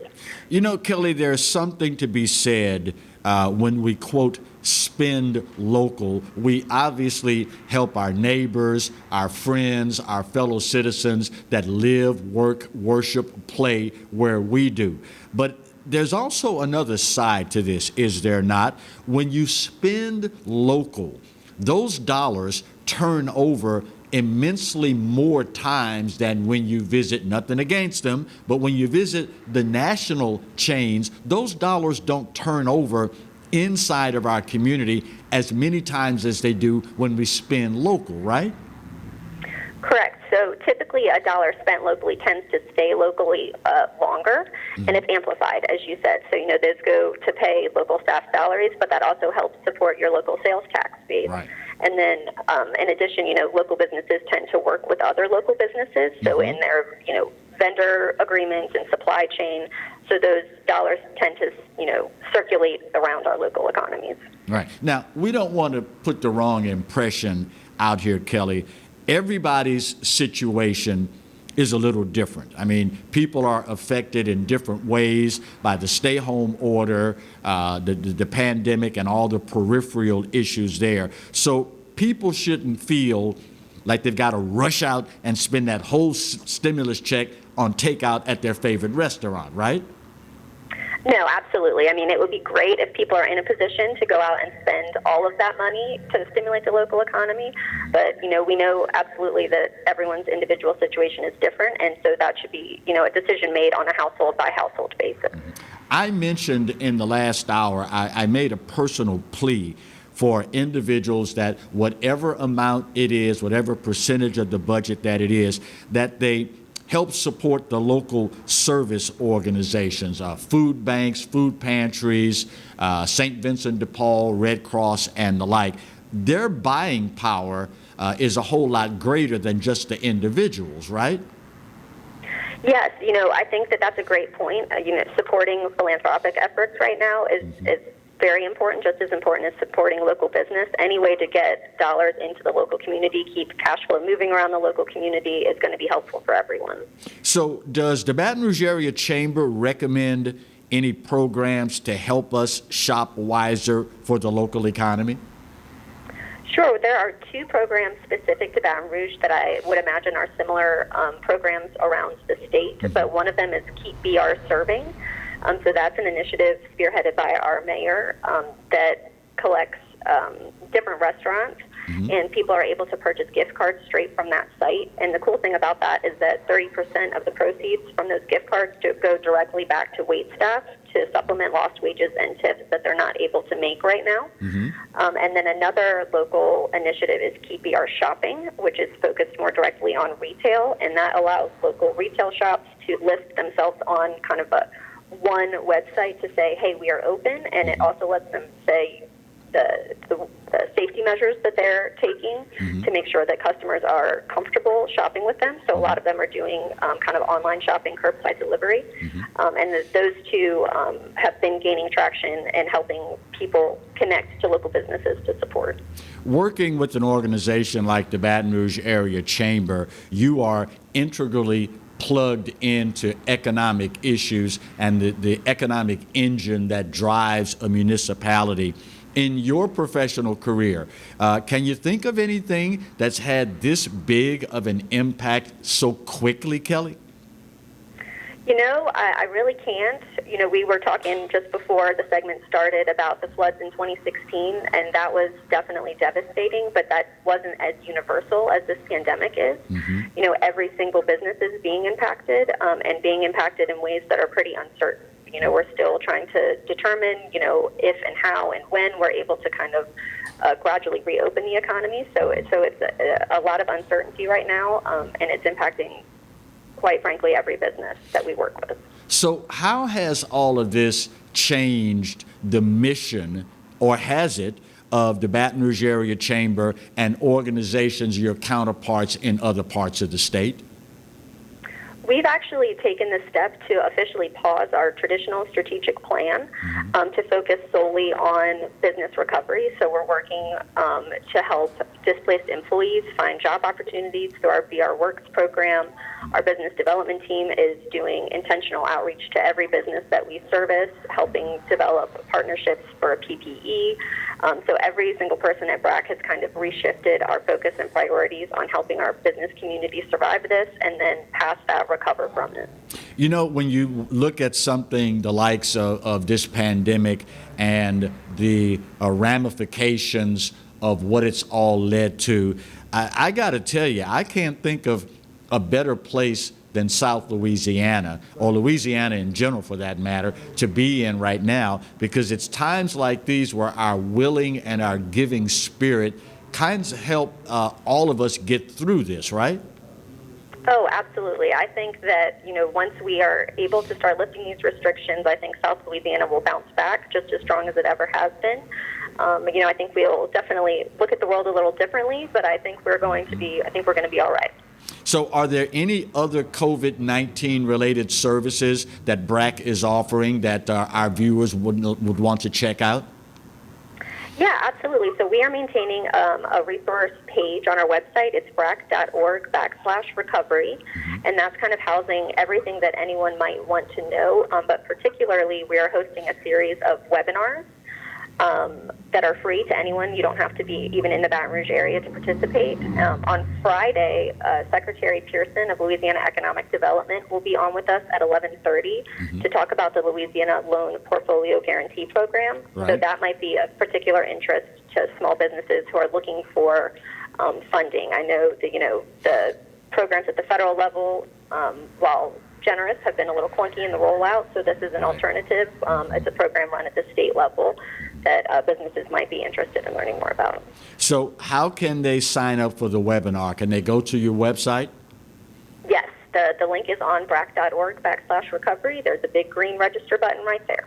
Kelly, there's something to be said when we, quote, spend local. We obviously help our neighbors, our friends, our fellow citizens that live, work, worship, play where we do. But there's also another side to this, is there not? When you spend local, those dollars turn over immensely more times than when you visit, nothing against them, but when you visit the national chains, those dollars don't turn over inside of our community as many times as they do when we spend local, right? Correct. So typically a dollar spent locally tends to stay locally longer, and it's amplified, as you said. So, those go to pay local staff salaries, but that also helps support your local sales tax base. Right. And then, in addition, local businesses tend to work with other local businesses. So in their, vendor agreements and supply chain, so those dollars tend to, circulate around our local economies. Right. Now, we don't want to put the wrong impression out here, Kelly. Everybody's situation is a little different. I mean, people are affected in different ways by the stay-home order, the pandemic, and all the peripheral issues there. So people shouldn't feel like they've got to rush out and spend that whole stimulus check on takeout at their favorite restaurant, right? No, absolutely. I mean, it would be great if people are in a position to go out and spend all of that money to stimulate the local economy. But, we know absolutely that everyone's individual situation is different. And so that should be, a decision made on a household by household basis. I mentioned in the last hour, I made a personal plea for individuals that whatever amount it is, whatever percentage of the budget that it is, that they help support the local service organizations, food banks, food pantries, St. Vincent de Paul, Red Cross, and the like. Their buying power is a whole lot greater than just the individuals, right? Yes, I think that that's a great point. Supporting philanthropic efforts right now is very important, just as important as supporting local business. Any way to get dollars into the local community, keep cash flow moving around the local community is going to be helpful for everyone. So does the Baton Rouge Area Chamber recommend any programs to help us shop wiser for the local economy? Sure. There are two programs specific to Baton Rouge that I would imagine are similar programs around the state, but one of them is Keep BR Serving. So that's an initiative spearheaded by our mayor that collects different restaurants, and people are able to purchase gift cards straight from that site. And the cool thing about that is that 30% of the proceeds from those gift cards go directly back to wait staff to supplement lost wages and tips that they're not able to make right now. And then another local initiative is Keep BR Shopping, which is focused more directly on retail, and that allows local retail shops to list themselves on kind of one website to say, hey, we are open, and it also lets them say the safety measures that they're taking to make sure that customers are comfortable shopping with them. So a lot of them are doing kind of online shopping, curbside delivery, and those two have been gaining traction and helping people connect to local businesses to support. Working with an organization like the Baton Rouge Area Chamber, you are integrally plugged into economic issues and the economic engine that drives a municipality. In your professional career, can you think of anything that's had this big of an impact so quickly, Kelly? You know, I really can't. You know, we were talking just before the segment started about the floods in 2016, and that was definitely devastating, but that wasn't as universal as this pandemic is. You know, every single business is being impacted, and being impacted in ways that are pretty uncertain. You know, we're still trying to determine, you know, if and how and when we're able to kind of gradually reopen the economy. So it's a lot of uncertainty right now, and it's impacting, quite frankly, every business that we work with. So how has all of this changed the mission, or has it, of the Baton Rouge Area Chamber and organizations, your counterparts in other parts of the state? We've actually taken the step to officially pause our traditional strategic plan to focus solely on business recovery. So we're working to help displaced employees find job opportunities through our BR Works program. Our business development team is doing intentional outreach to every business that we service, helping develop partnerships for PPE. So every single person at BRAC has kind of reshifted our focus and priorities on helping our business community survive this and then past that recover from it. You know, when you look at something the likes of this pandemic and the ramifications of what it's all led to, I got to tell you, I can't think of a better place than South Louisiana, or Louisiana in general for that matter, to be in right now, because it's times like these where our willing and our giving spirit kinds of help all of us get through this, right? Oh, absolutely. I think that, you know, once we are able to start lifting these restrictions, I think South Louisiana will bounce back just as strong as it ever has been. You know, I think we'll definitely look at the world a little differently, but I think we're going to be all right. So are there any other COVID-19 related services that BRAC is offering that our viewers would want to check out? Yeah, absolutely. So we are maintaining a resource page on our website. It's brac.org/recovery, and that's kind of housing everything that anyone might want to know. But particularly, we are hosting a series of webinars that are free to anyone. You don't have to be even in the Baton Rouge area to participate. On Friday, Secretary Pearson of Louisiana Economic Development will be on with us at 11:30 to talk about the Louisiana Loan Portfolio Guarantee Program. Right. So that might be of particular interest to small businesses who are looking for funding. I know that, you know, the programs at the federal level, while generous, have been a little clunky in the rollout, so this is an alternative. It's a program run at the state level that businesses might be interested in learning more about. So how can they sign up for the webinar? Can they go to your website? Yes, the link is on brac.org/recovery. There's a big green register button right there.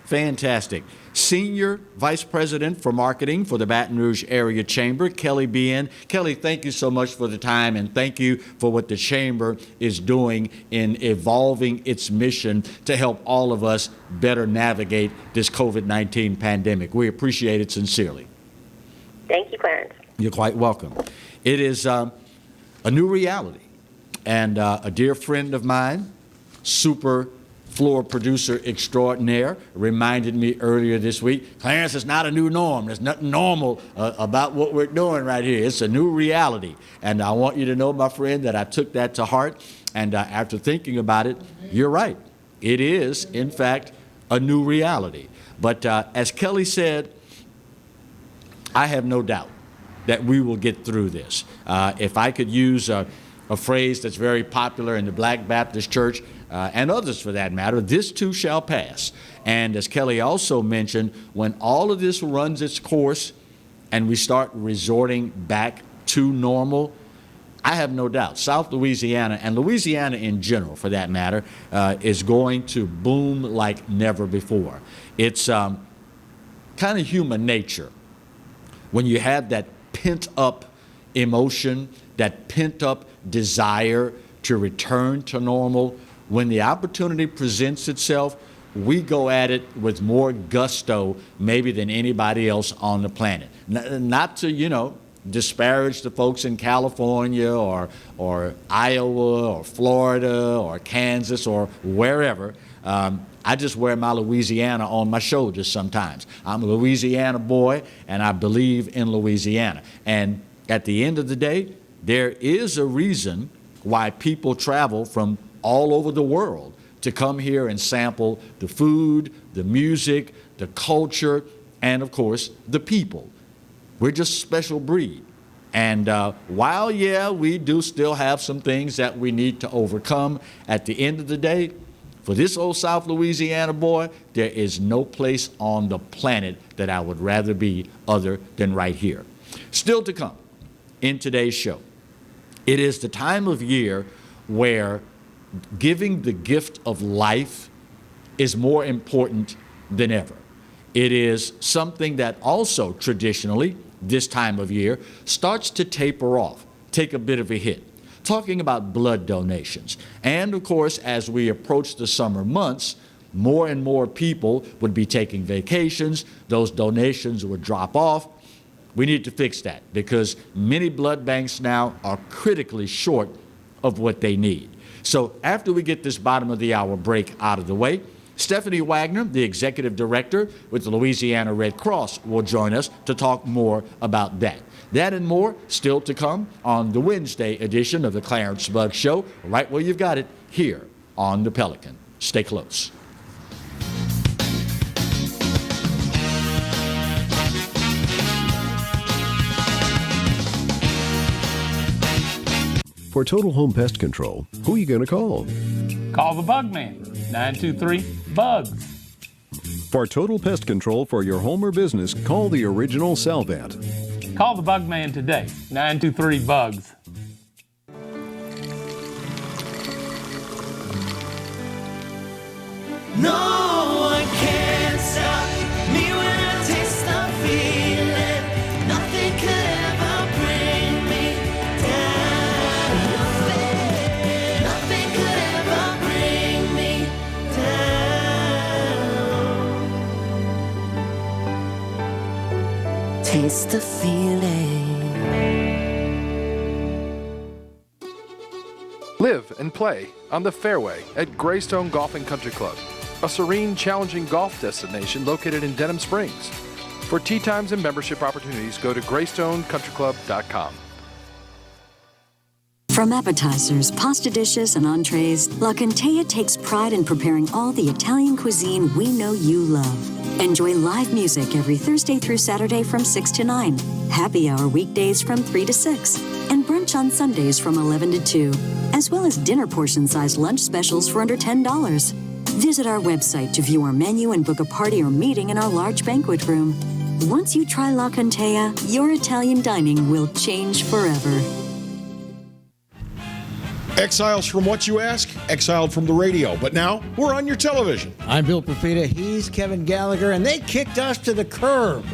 Fantastic. Senior Vice President for Marketing for the Baton Rouge Area Chamber, Kelly Bien. Kelly, thank you so much for the time, and thank you for what the Chamber is doing in evolving its mission to help all of us better navigate this COVID-19 pandemic. We appreciate it sincerely. Thank you, Clarence. You're quite welcome. It is a new reality, and a dear friend of mine, super floor producer extraordinaire, reminded me earlier this week, Clarence, it's not a new norm. There's nothing normal about what we're doing right here. It's a new reality. And I want you to know, my friend, that I took that to heart. And after thinking about it, you're right. It is, in fact, a new reality. But as Kelly said, I have no doubt that we will get through this. If I could use a phrase that's very popular in the Black Baptist Church, and others for that matter, this too shall pass. And as Kelly also mentioned, when all of this runs its course and we start resorting back to normal, I have no doubt South Louisiana, and Louisiana in general for that matter, is going to boom like never before. It's kind of human nature when you have that pent up emotion, that pent up desire to return to normal. When the opportunity presents itself, we go at it with more gusto maybe than anybody else on the planet. Not to, you know, disparage the folks in California or Iowa or Florida or Kansas or wherever. I just wear my Louisiana on my shoulders sometimes. I'm a Louisiana boy, and I believe in Louisiana. And at the end of the day, there is a reason why people travel from all over the world to come here and sample the food, the music, the culture, and of course, the people. We're just a special breed. And while, yeah, we do still have some things that we need to overcome, at the end of the day, for this old South Louisiana boy, there is no place on the planet that I would rather be other than right here. Still to come in today's show, it is the time of year where giving the gift of life is more important than ever. It is something that also traditionally, this time of year, starts to taper off, take a bit of a hit. Talking about blood donations. And of course, as we approach the summer months, more and more people would be taking vacations. Those donations would drop off. We need to fix that because many blood banks now are critically short of what they need. So after we get this bottom of the hour break out of the way, Stephanie Wagner, the executive director with the Louisiana Red Cross, will join us to talk more about that. That and more still to come on the Wednesday edition of the Clarence Bug Show, right where you've got it, here on the Pelican. Stay close. For total home pest control, who are you going to call? Call the Bug Man, 923-BUGS. For total pest control for your home or business, call the original Salvat. Call the Bug Man today, 923-BUGS. No one can stop me when I taste the feeling. Nothing could ever bring me down. Nothing could ever bring me down. Taste the feeling. Live and play on the fairway at Greystone Golf and Country Club, a serene, challenging golf destination located in Denham Springs. For tee times and membership opportunities, go to GreystoneCountryClub.com. From appetizers, pasta dishes, and entrees, La Cantea takes pride in preparing all the Italian cuisine we know you love. Enjoy live music every Thursday through Saturday from 6 to 9, happy hour weekdays from 3 to 6, and brunch on Sundays from 11 to 2, as well as dinner portion-sized lunch specials for under $10. Visit our website to view our menu and book a party or meeting in our large banquet room. Once you try La Cantea, your Italian dining will change forever. Exiles from what you ask? Exiled from the radio. But now, we're on your television. I'm Bill Profita, he's Kevin Gallagher, and they kicked us to the curb.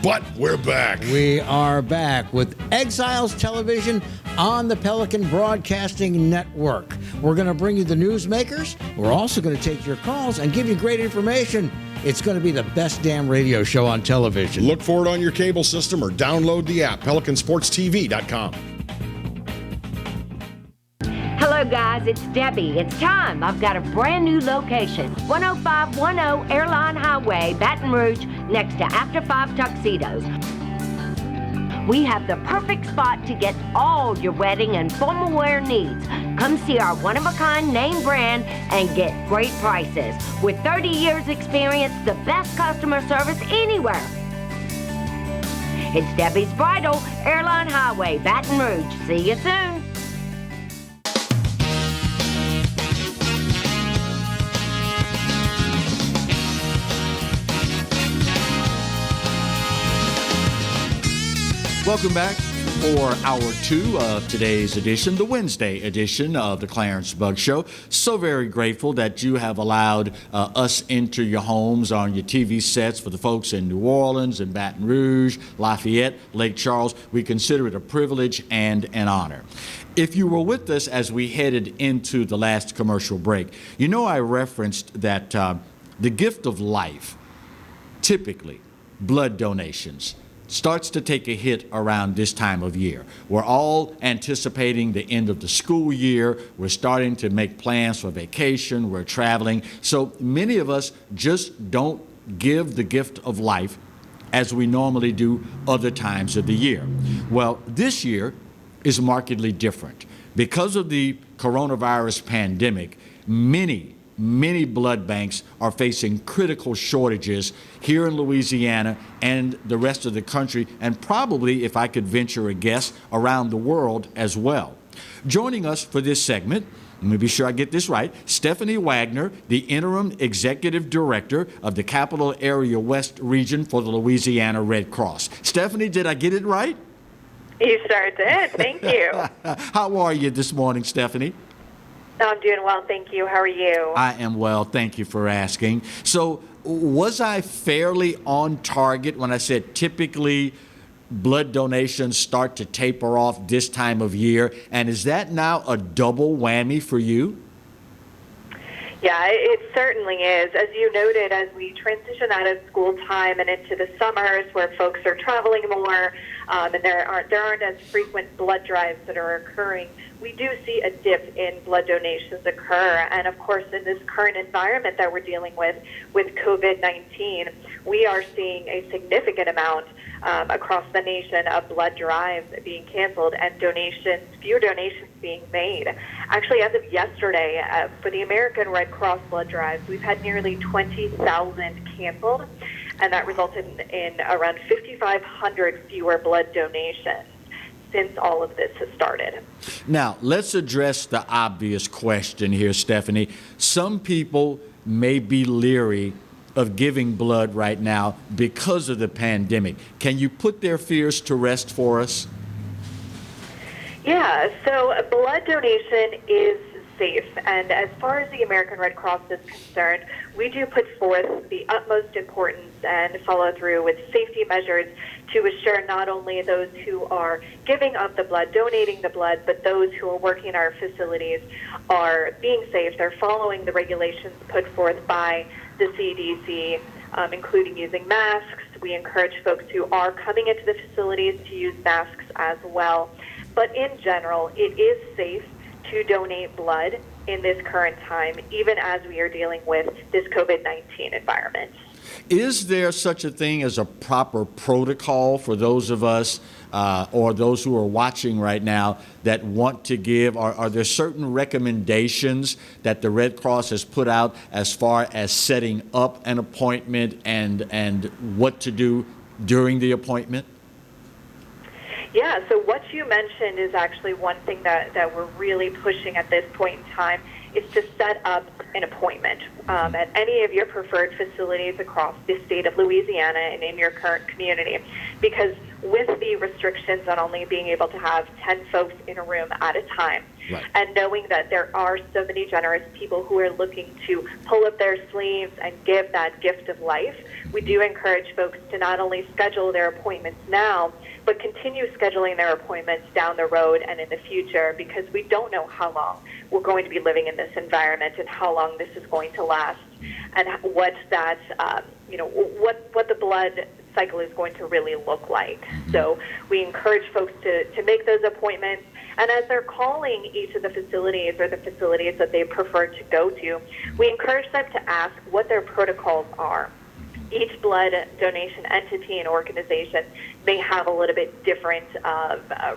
But we're back. We are back with Exiles Television on the Pelican Broadcasting Network. We're going to bring you the newsmakers. We're also going to take your calls and give you great information. It's going to be the best damn radio show on television. Look for it on your cable system or download the app, PelicanSportsTV.com. Hello, guys. It's Debbie. It's time. I've got a brand new location. 10510 Airline Highway, Baton Rouge, next to After 5 Tuxedos. We have the perfect spot to get all your wedding and formal wear needs. Come see our one-of-a-kind name brand and get great prices. With 30 years experience, the best customer service anywhere. It's Debbie's Bridal, Airline Highway, Baton Rouge. See you soon. Welcome back for hour 2 of today's edition, the Wednesday edition of the Clarence Bug Show. So very grateful that you have allowed us into your homes, on your TV sets. For the folks in New Orleans and Baton Rouge, Lafayette, Lake Charles, we consider it a privilege and an honor. If you were with us as we headed into the last commercial break, you know I referenced that the gift of life, typically blood donations, starts to take a hit around this time of year. We're all anticipating the end of the school year. We're starting to make plans for vacation. We're traveling. So many of us just don't give the gift of life as we normally do other times of the year. Well, this year is markedly different. Because of the coronavirus pandemic, many many blood banks are facing critical shortages here in Louisiana and the rest of the country, and probably, if I could venture a guess, around the world as well. Joining us for this segment, let me be sure I get this right, Stephanie Wagner, the Interim Executive Director of the Capital Area West Region for the Louisiana Red Cross. Stephanie, did I get it right? You sure did. Thank you. How are you this morning, Stephanie? I'm doing well, thank you. How are you? I am well. Thank you for asking. So, was I fairly on target when I said typically blood donations start to taper off this time of year? And is that now a double whammy for you? Yeah, it certainly is. As you noted, as we transition out of school time and into the summers where folks are traveling more and there aren't as frequent blood drives that are occurring, we do see a dip in blood donations occur. And of course, in this current environment that we're dealing with COVID-19, we are seeing a significant amount across the nation of blood drives being canceled and fewer donations being made. Actually, as of yesterday, for the American Red Cross blood drives, we've had nearly 20,000 canceled, and that resulted in around 5,500 fewer blood donations since all of this has started. Now, let's address the obvious question here, Stephanie. Some people may be leery of giving blood right now because of the pandemic. Can you put their fears to rest for us? Yeah, so blood donation is safe, and as far as the American Red Cross is concerned, we do put forth the utmost importance and follow through with safety measures to assure not only those who are giving of the blood, donating the blood, but those who are working in our facilities are being safe. They're following the regulations put forth by the CDC, including using masks. We encourage folks who are coming into the facilities to use masks as well. But in general, it is safe to donate blood in this current time, even as we are dealing with this COVID-19 environment. Is there such a thing as a proper protocol for those of us or those who are watching right now that want to give? Are there certain recommendations that the Red Cross has put out as far as setting up an appointment and what to do during the appointment? Yeah, so what you mentioned is actually one thing that we're really pushing at this point in time is to set up an appointment at any of your preferred facilities across the state of Louisiana and in your current community. Because with the restrictions on only being able to have 10 folks in a room at a time, right, and knowing that there are so many generous people who are looking to pull up their sleeves and give that gift of life, we do encourage folks to not only schedule their appointments now, but continue scheduling their appointments down the road and in the future, because we don't know how long we're going to be living in this environment and how long this is going to last, and what that, what the blood cycle is going to really look like. So we encourage folks to make those appointments, and as they're calling each of the facilities or the facilities that they prefer to go to, we encourage them to ask what their protocols are. Each blood donation entity and organization may have a little bit different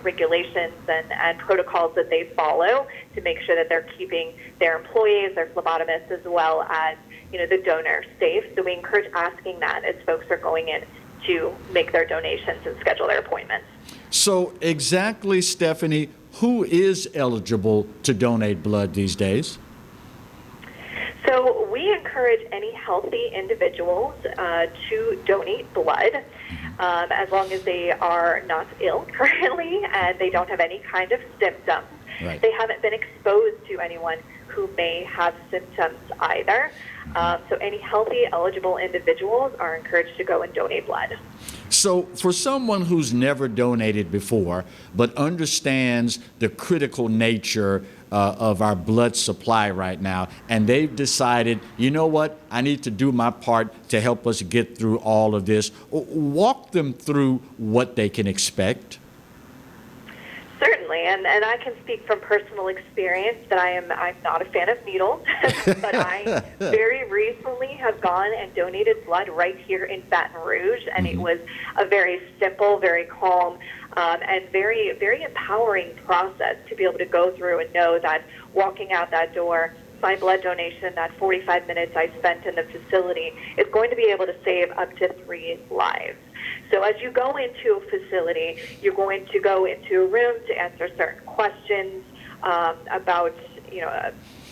regulations and protocols that they follow to make sure that they're keeping their employees, their phlebotomists, as well as the donor safe. So we encourage asking that as folks are going in to make their donations and schedule their appointments. So exactly, Stephanie, who is eligible to donate blood these days? So we encourage any healthy individuals to donate blood as long as they are not ill currently and they don't have any kind of symptoms. Right. They haven't been exposed to anyone who may have symptoms either. So any healthy, eligible individuals are encouraged to go and donate blood. So for someone who's never donated before but understands the critical nature of our blood supply right now, and they've decided, you know what, I need to do my part to help us get through all of this, walk them through what they can expect. Certainly, and I can speak from personal experience that I'm not a fan of needles, but I very recently have gone and donated blood right here in Baton Rouge, and it was a very simple, very calm, and very, very empowering process to be able to go through and know that walking out that door my blood donation, that 45 minutes I spent in the facility, is going to be able to save up to 3 lives. So as you go into a facility, you're going to go into a room to answer certain questions about,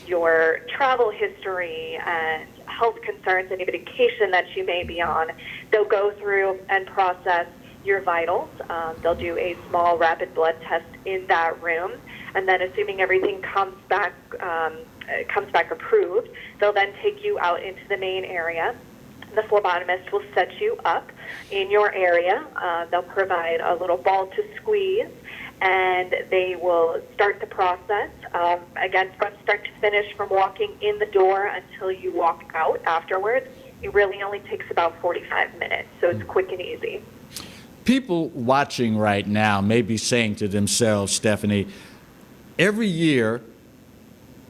your travel history and health concerns, any medication that you may be on. They'll go through and process your vitals. They'll do a small rapid blood test in that room, and then assuming everything comes back approved, they'll then take you out into the main area. The phlebotomist will set you up in your area. They'll provide a little ball to squeeze, and they will start the process, again, from start to finish, from walking in the door until you walk out afterwards. It really only takes about 45 minutes, so it's quick and easy. People watching right now may be saying to themselves, Stephanie, every year,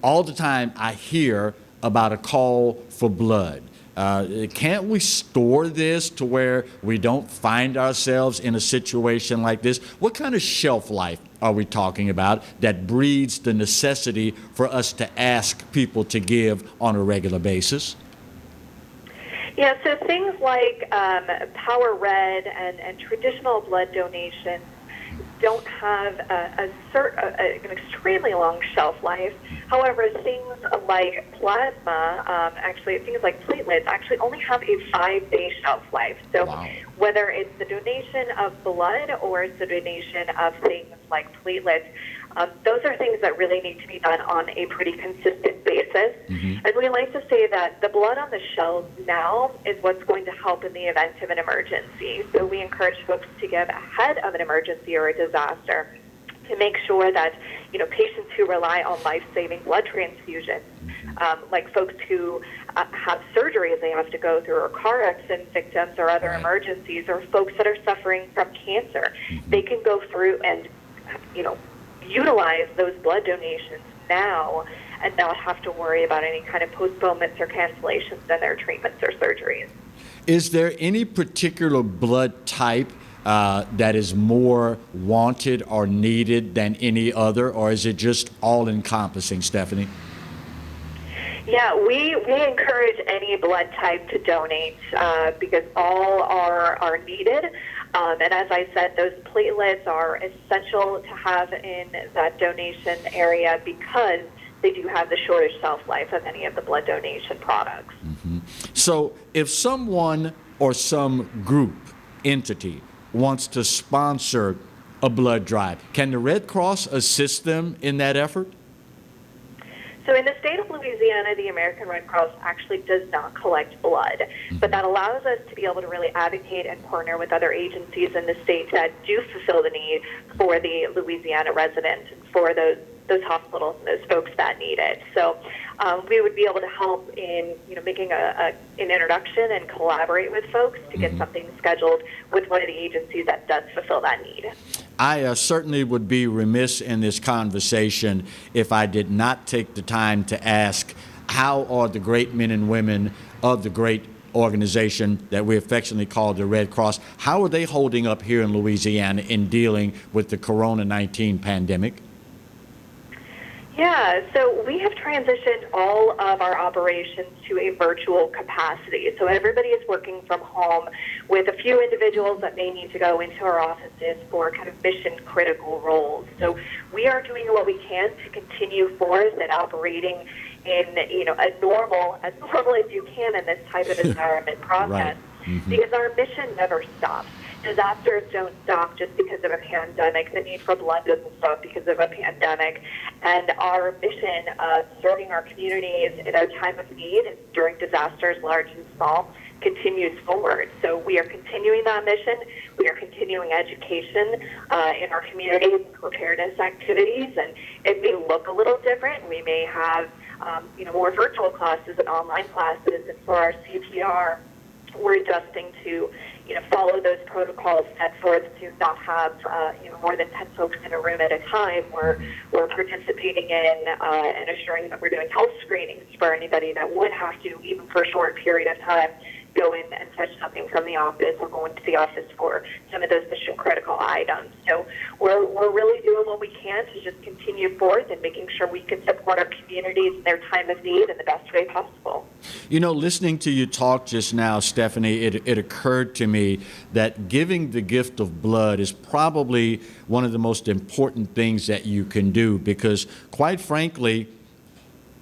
all the time I hear about a call for blood. Can't we store this to where we don't find ourselves in a situation like this? What kind of shelf life are we talking about that breeds the necessity for us to ask people to give on a regular basis? Yeah, so things like Power Red and traditional blood donations don't have an extremely long shelf life. However, things like plasma, things like platelets, actually only have a 5-day shelf life. So whether it's the donation of blood or it's the donation of things like platelets, those are things that really need to be done on a pretty consistent basis. And we like to say that the blood on the shelves now is what's going to help in the event of an emergency. So we encourage folks to give ahead of an emergency or a disaster to make sure that, patients who rely on life-saving blood transfusions, like folks who have surgeries they have to go through, or car accident victims or other emergencies, or folks that are suffering from cancer, they can go through and, utilize those blood donations now and not have to worry about any kind of postponements or cancellations in their treatments or surgeries. Is there any particular blood type that is more wanted or needed than any other, or is it just all-encompassing, Stephanie? Yeah, we encourage any blood type to donate because all are needed. And as I said, those platelets are essential to have in that donation area because they do have the shortest shelf life of any of the blood donation products. So if someone or some group, entity, wants to sponsor a blood drive, can the Red Cross assist them in that effort? So in the state of Louisiana, the American Red Cross actually does not collect blood, but that allows us to be able to really advocate and partner with other agencies in the state that do fulfill the need for the Louisiana residents, for those hospitals and those folks that need it. So we would be able to help in making an introduction and collaborate with folks to get something scheduled with one of the agencies that does fulfill that need. I certainly would be remiss in this conversation if I did not take the time to ask, how are the great men and women of the great organization that we affectionately call the Red Cross, how are they holding up here in Louisiana in dealing with the Corona-19 pandemic? Yeah, so we have transitioned all of our operations to a virtual capacity. So everybody is working from home with a few individuals that may need to go into our offices for kind of mission critical roles. So we are doing what we can to continue forth and operating in, as normal as you can in this type of environment process, because our mission never stops. Disasters don't stop just because of a pandemic. The need for blood doesn't stop because of a pandemic. And our mission of serving our communities in a time of need during disasters, large and small, continues forward. So we are continuing that mission. We are continuing education in our communities, preparedness activities, and it may look a little different. We may have more virtual classes and online classes, and for our CPR, we're adjusting to follow those protocols set forth to not have more than 10 folks in a room at a time. We're participating in and assuring that we're doing health screenings for anybody that would have to, even for a short period of time, go in and touch something from the office or go into the office for some of those mission critical items. So we're really doing what we can to just continue forth and making sure we can support our communities in their time of need in the best way possible. You know, listening to you talk just now, Stephanie, it occurred to me that giving the gift of blood is probably one of the most important things that you can do, because quite frankly,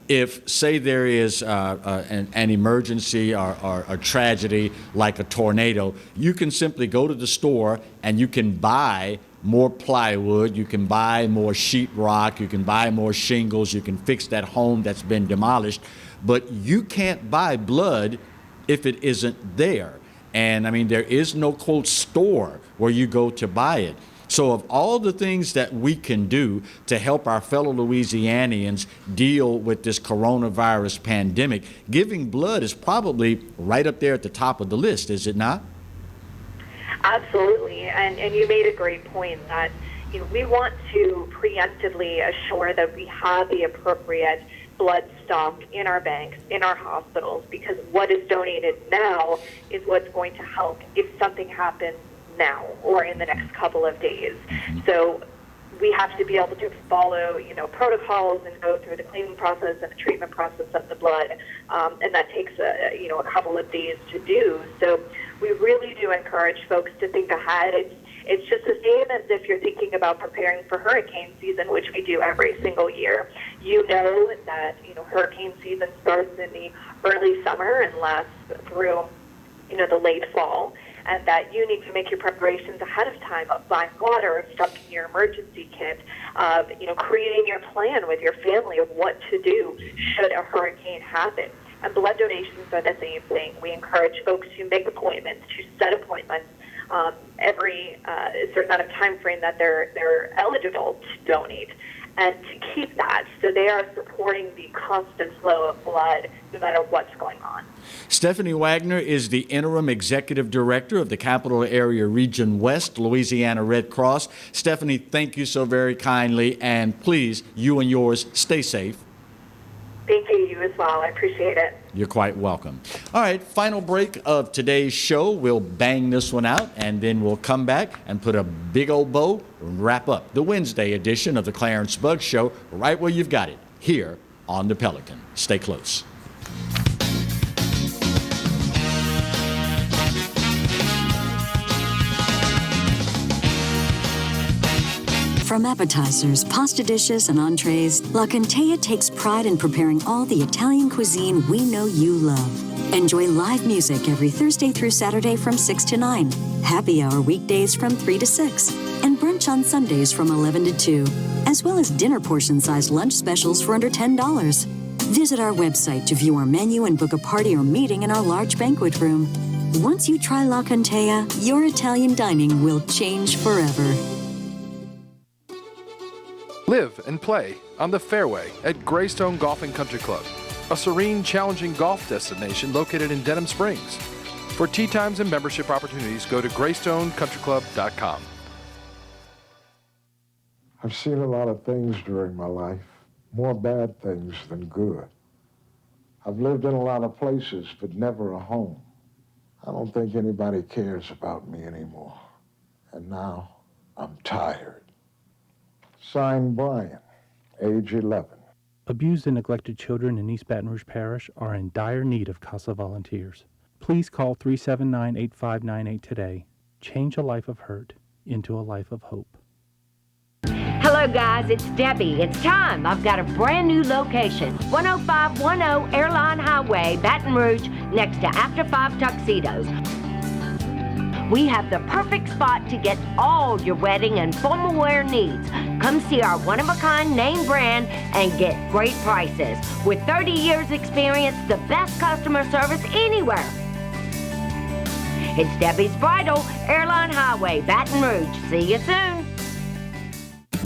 if, say, there is an emergency or a tragedy like a tornado, you can simply go to the store and you can buy more plywood, you can buy more sheetrock, you can buy more shingles, you can fix that home that's been demolished, but you can't buy blood if it isn't there. And I mean, there is no cold store where you go to buy it. So of all the things that we can do to help our fellow Louisianians deal with this coronavirus pandemic, giving blood is probably right up there at the top of the list, is it not? Absolutely, and you made a great point that we want to preemptively assure that we have the appropriate blood stock in our banks, in our hospitals, because what is donated now is what's going to help if something happens now or in the next couple of days. So we have to be able to follow, protocols and go through the cleaning process and the treatment process of the blood, and that takes a couple of days to do. So we really do encourage folks to think ahead. It's just the same as if you're thinking about preparing for hurricane season, which we do every single year. You know that hurricane season starts in the early summer and lasts through the late fall, and that you need to make your preparations ahead of time of buying water, of stocking your emergency kit, of creating your plan with your family of what to do should a hurricane happen. And blood donations are the same thing. We encourage folks to make appointments, to set appointments every certain amount of time frame that they're eligible to donate, and to keep that so they are supporting the constant flow of blood no matter what's going on. Stephanie Wagner is the Interim Executive Director of the Capital Area Region West, Louisiana Red Cross. Stephanie, thank you so very kindly, and please, you and yours, stay safe. Thank you, you as well. I appreciate it. You're quite welcome. All right, final break of today's show. We'll bang this one out, and then we'll come back and put a big old bow and wrap up the Wednesday edition of the Clarence Bugg Show right where you've got it, here on the Pelican. Stay close. From appetizers, pasta dishes, and entrees, La Contea takes pride in preparing all the Italian cuisine we know you love. Enjoy live music every Thursday through Saturday from 6 to 9, happy hour weekdays from 3 to 6, and brunch on Sundays from 11 to 2, as well as dinner portion-sized lunch specials for under $10. Visit our website to view our menu and book a party or meeting in our large banquet room. Once you try La Contea, your Italian dining will change forever. Live and play on the fairway at Greystone Golf and Country Club, a serene, challenging golf destination located in Denham Springs. For tee times and membership opportunities, go to GreystoneCountryClub.com. I've seen a lot of things during my life, more bad things than good. I've lived in a lot of places, but never a home. I don't think anybody cares about me anymore. And now I'm tired. Signed, Brian, age 11. Abused and neglected children in East Baton Rouge Parish are in dire need of CASA volunteers. Please call 379-8598 today. Change a life of hurt into a life of hope. Hello, guys. It's Debbie. It's time. I've got a brand new location. 10510 Airline Highway, Baton Rouge, next to After 5 Tuxedos. We have the perfect spot to get all your wedding and formal wear needs. Come see our one-of-a-kind name brand and get great prices. With 30 years experience, the best customer service anywhere. It's Debbie's Bridal, Airline Highway, Baton Rouge. See you soon.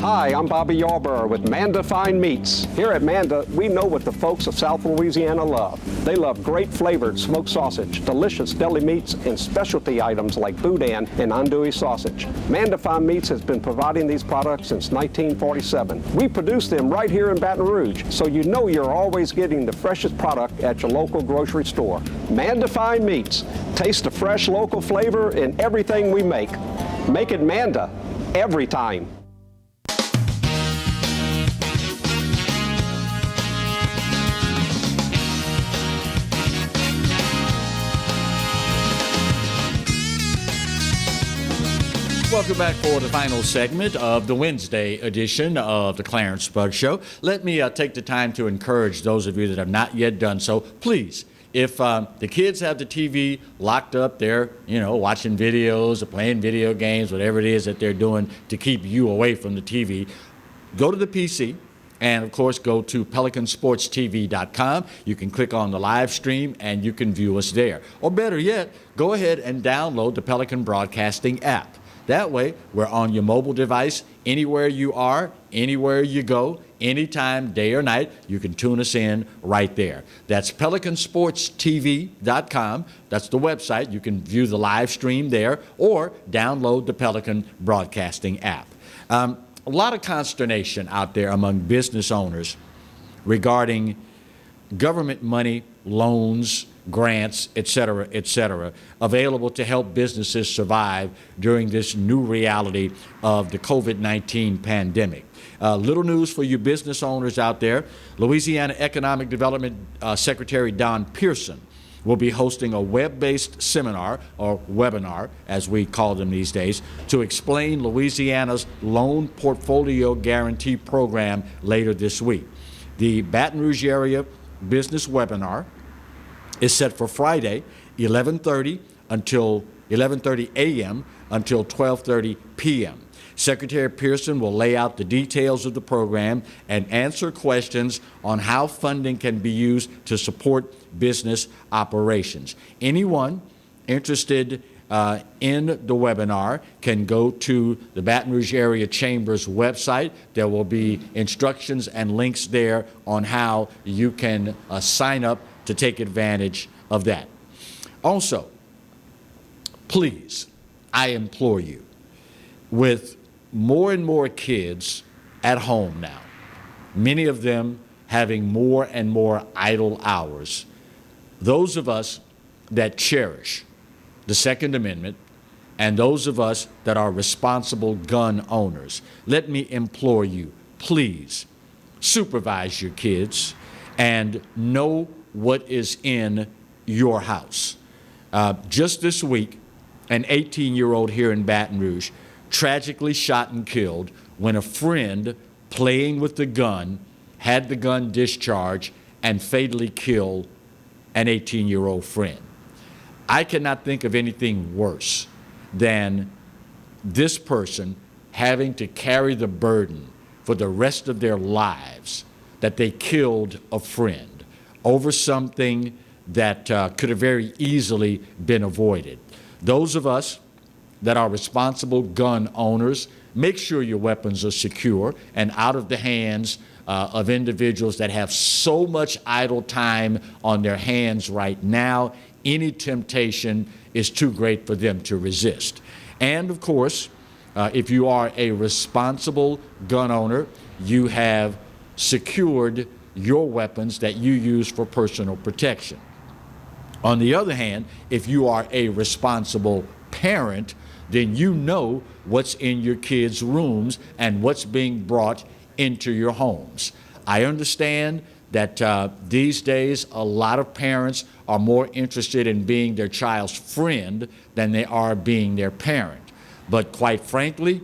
Hi, I'm Bobby Yarborough with Manda Fine Meats. Here at Manda, we know what the folks of South Louisiana love. They love great flavored smoked sausage, delicious deli meats, and specialty items like boudin and andouille sausage. Manda Fine Meats has been providing these products since 1947. We produce them right here in Baton Rouge, so you know you're always getting the freshest product at your local grocery store. Manda Fine Meats. Taste the fresh local flavor in everything we make. Make it Manda every time. Welcome back for the final segment of the Wednesday edition of the Clarence Bug Show. Let me take the time to encourage those of you that have not yet done so. Please, if the kids have the TV locked up, they're, watching videos or playing video games, whatever it is that they're doing to keep you away from the TV, go to the PC. And, of course, go to PelicanSportsTV.com. You can click on the live stream and you can view us there. Or better yet, go ahead and download the Pelican Broadcasting app. That way, we're on your mobile device, anywhere you are, anywhere you go, anytime, day or night, you can tune us in right there. That's PelicanSportsTV.com. That's the website. You can view the live stream there or download the Pelican Broadcasting app. A lot of consternation out there among business owners regarding government money, loans, grants, et cetera, available to help businesses survive during this new reality of the COVID-19 pandemic. Little news for you business owners out there. Louisiana Economic Development Secretary Don Pearson will be hosting a web-based seminar, or webinar, as we call them these days, to explain Louisiana's Loan Portfolio Guarantee Program later this week. The Baton Rouge area business webinar is set for Friday, 11:30 a.m. until 12:30 p.m. Secretary Pearson will lay out the details of the program and answer questions on how funding can be used to support business operations. Anyone interested in the webinar can go to the Baton Rouge Area Chamber's website. There will be instructions and links there on how you can sign up to take advantage of that. Also, please, I implore you, with more and more kids at home now, many of them having more and more idle hours, those of us that cherish the Second Amendment and those of us that are responsible gun owners, let me implore you, please supervise your kids and know what is in your house. Just this week, an 18-year-old here in Baton Rouge tragically shot and killed when a friend playing with the gun had the gun discharged and fatally killed an 18-year-old friend. I cannot think of anything worse than this person having to carry the burden for the rest of their lives that they killed a friend over something that could have very easily been avoided. Those of us that are responsible gun owners, make sure your weapons are secure and out of the hands of individuals that have so much idle time on their hands right now. Any temptation is too great for them to resist. And of course, if you are a responsible gun owner, you have secured your weapons that you use for personal protection. On the other hand, if you are a responsible parent, then you know what's in your kids' rooms and what's being brought into your homes. I understand that these days a lot of parents are more interested in being their child's friend than they are being their parent. But quite frankly,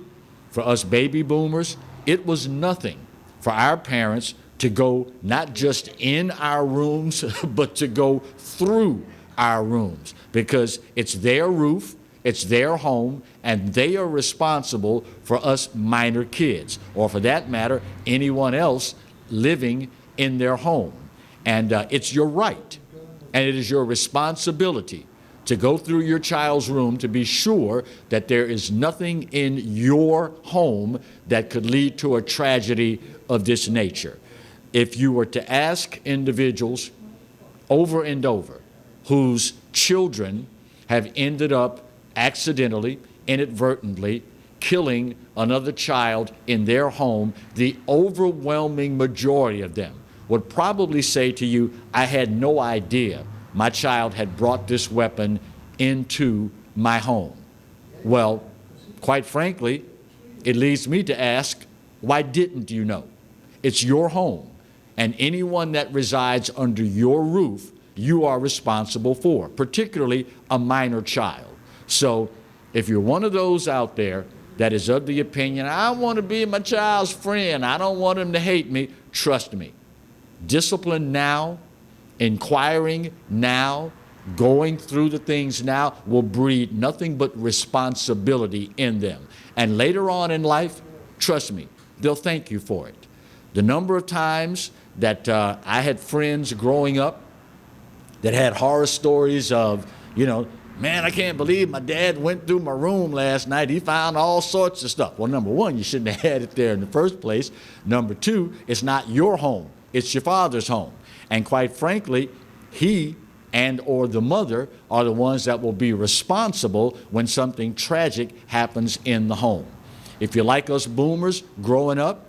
for us baby boomers, it was nothing for our parents to go not just in our rooms, but to go through our rooms, because it's their roof, it's their home, and they are responsible for us minor kids, or for that matter, anyone else living in their home. And it's your right, and it is your responsibility to go through your child's room to be sure that there is nothing in your home that could lead to a tragedy of this nature. If you were to ask individuals over and over whose children have ended up accidentally, inadvertently killing another child in their home, the overwhelming majority of them would probably say to you, I had no idea my child had brought this weapon into my home. Well, quite frankly, it leads me to ask, why didn't you know? It's your home, and anyone that resides under your roof, you are responsible for, particularly a minor child. So if you're one of those out there that is of the opinion, I want to be my child's friend, I don't want him to hate me, trust me. Discipline now, inquiring now, going through the things now will breed nothing but responsibility in them. And later on in life, trust me, they'll thank you for it. The number of times that I had friends growing up that had horror stories of, man, I can't believe my dad went through my room last night. He found all sorts of stuff. Well, number one, you shouldn't have had it there in the first place. Number two, it's not your home. It's your father's home. And quite frankly, he and or the mother are the ones that will be responsible when something tragic happens in the home. If you're like us boomers growing up,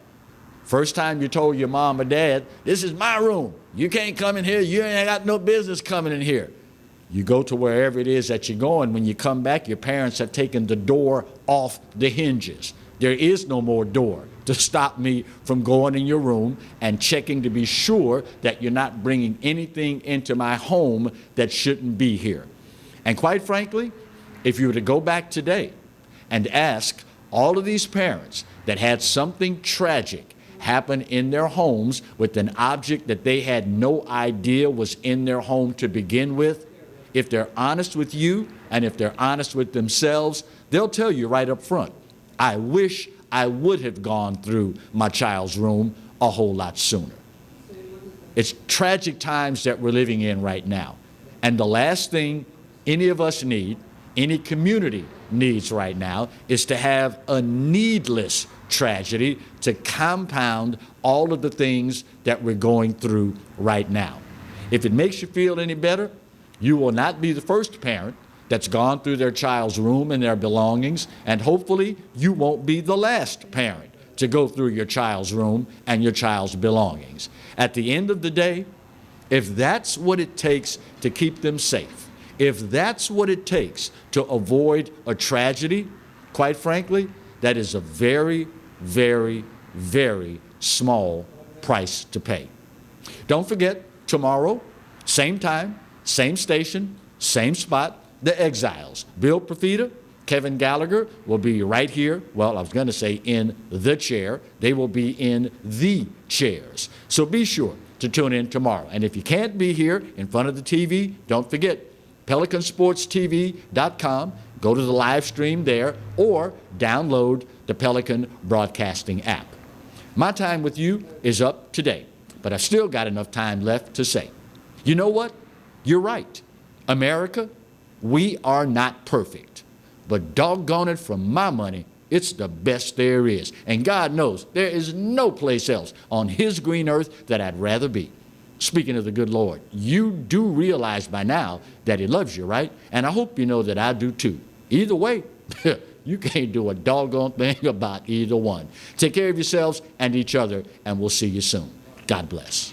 first time you told your mom or dad, this is my room. You can't come in here. You ain't got no business coming in here. You go to wherever it is that you're going. When you come back, your parents have taken the door off the hinges. There is no more door to stop me from going in your room and checking to be sure that you're not bringing anything into my home that shouldn't be here. And quite frankly, if you were to go back today and ask all of these parents that had something tragic happen in their homes with an object that they had no idea was in their home to begin with, if they're honest with you and if they're honest with themselves, they'll tell you right up front, I wish I would have gone through my child's room a whole lot sooner. It's tragic times that we're living in right now. And the last thing any of us need, any community needs right now, is to have a needless tragedy to compound all of the things that we're going through right now. If it makes you feel any better, you will not be the first parent that's gone through their child's room and their belongings, and hopefully you won't be the last parent to go through your child's room and your child's belongings. At the end of the day, if that's what it takes to keep them safe, if that's what it takes to avoid a tragedy, quite frankly, that is a very, very, very small price to pay. Don't forget, tomorrow, same time, same station, same spot, The Exiles. Bill Profita, Kevin Gallagher will be right here. Well, I was going to say in the chair. They will be in the chairs. So be sure to tune in tomorrow. And if you can't be here in front of the TV, don't forget, PelicanSportsTV.com. Go to the live stream there or download the Pelican Broadcasting app. My time with you is up today, but I've still got enough time left to say, you know what? You're right. America, we are not perfect, but doggone it, for my money, it's the best there is. And God knows there is no place else on his green earth that I'd rather be. Speaking of the good Lord, you do realize by now that he loves you, right? And I hope you know that I do too. Either way, you can't do a doggone thing about either one. Take care of yourselves and each other, and we'll see you soon. God bless.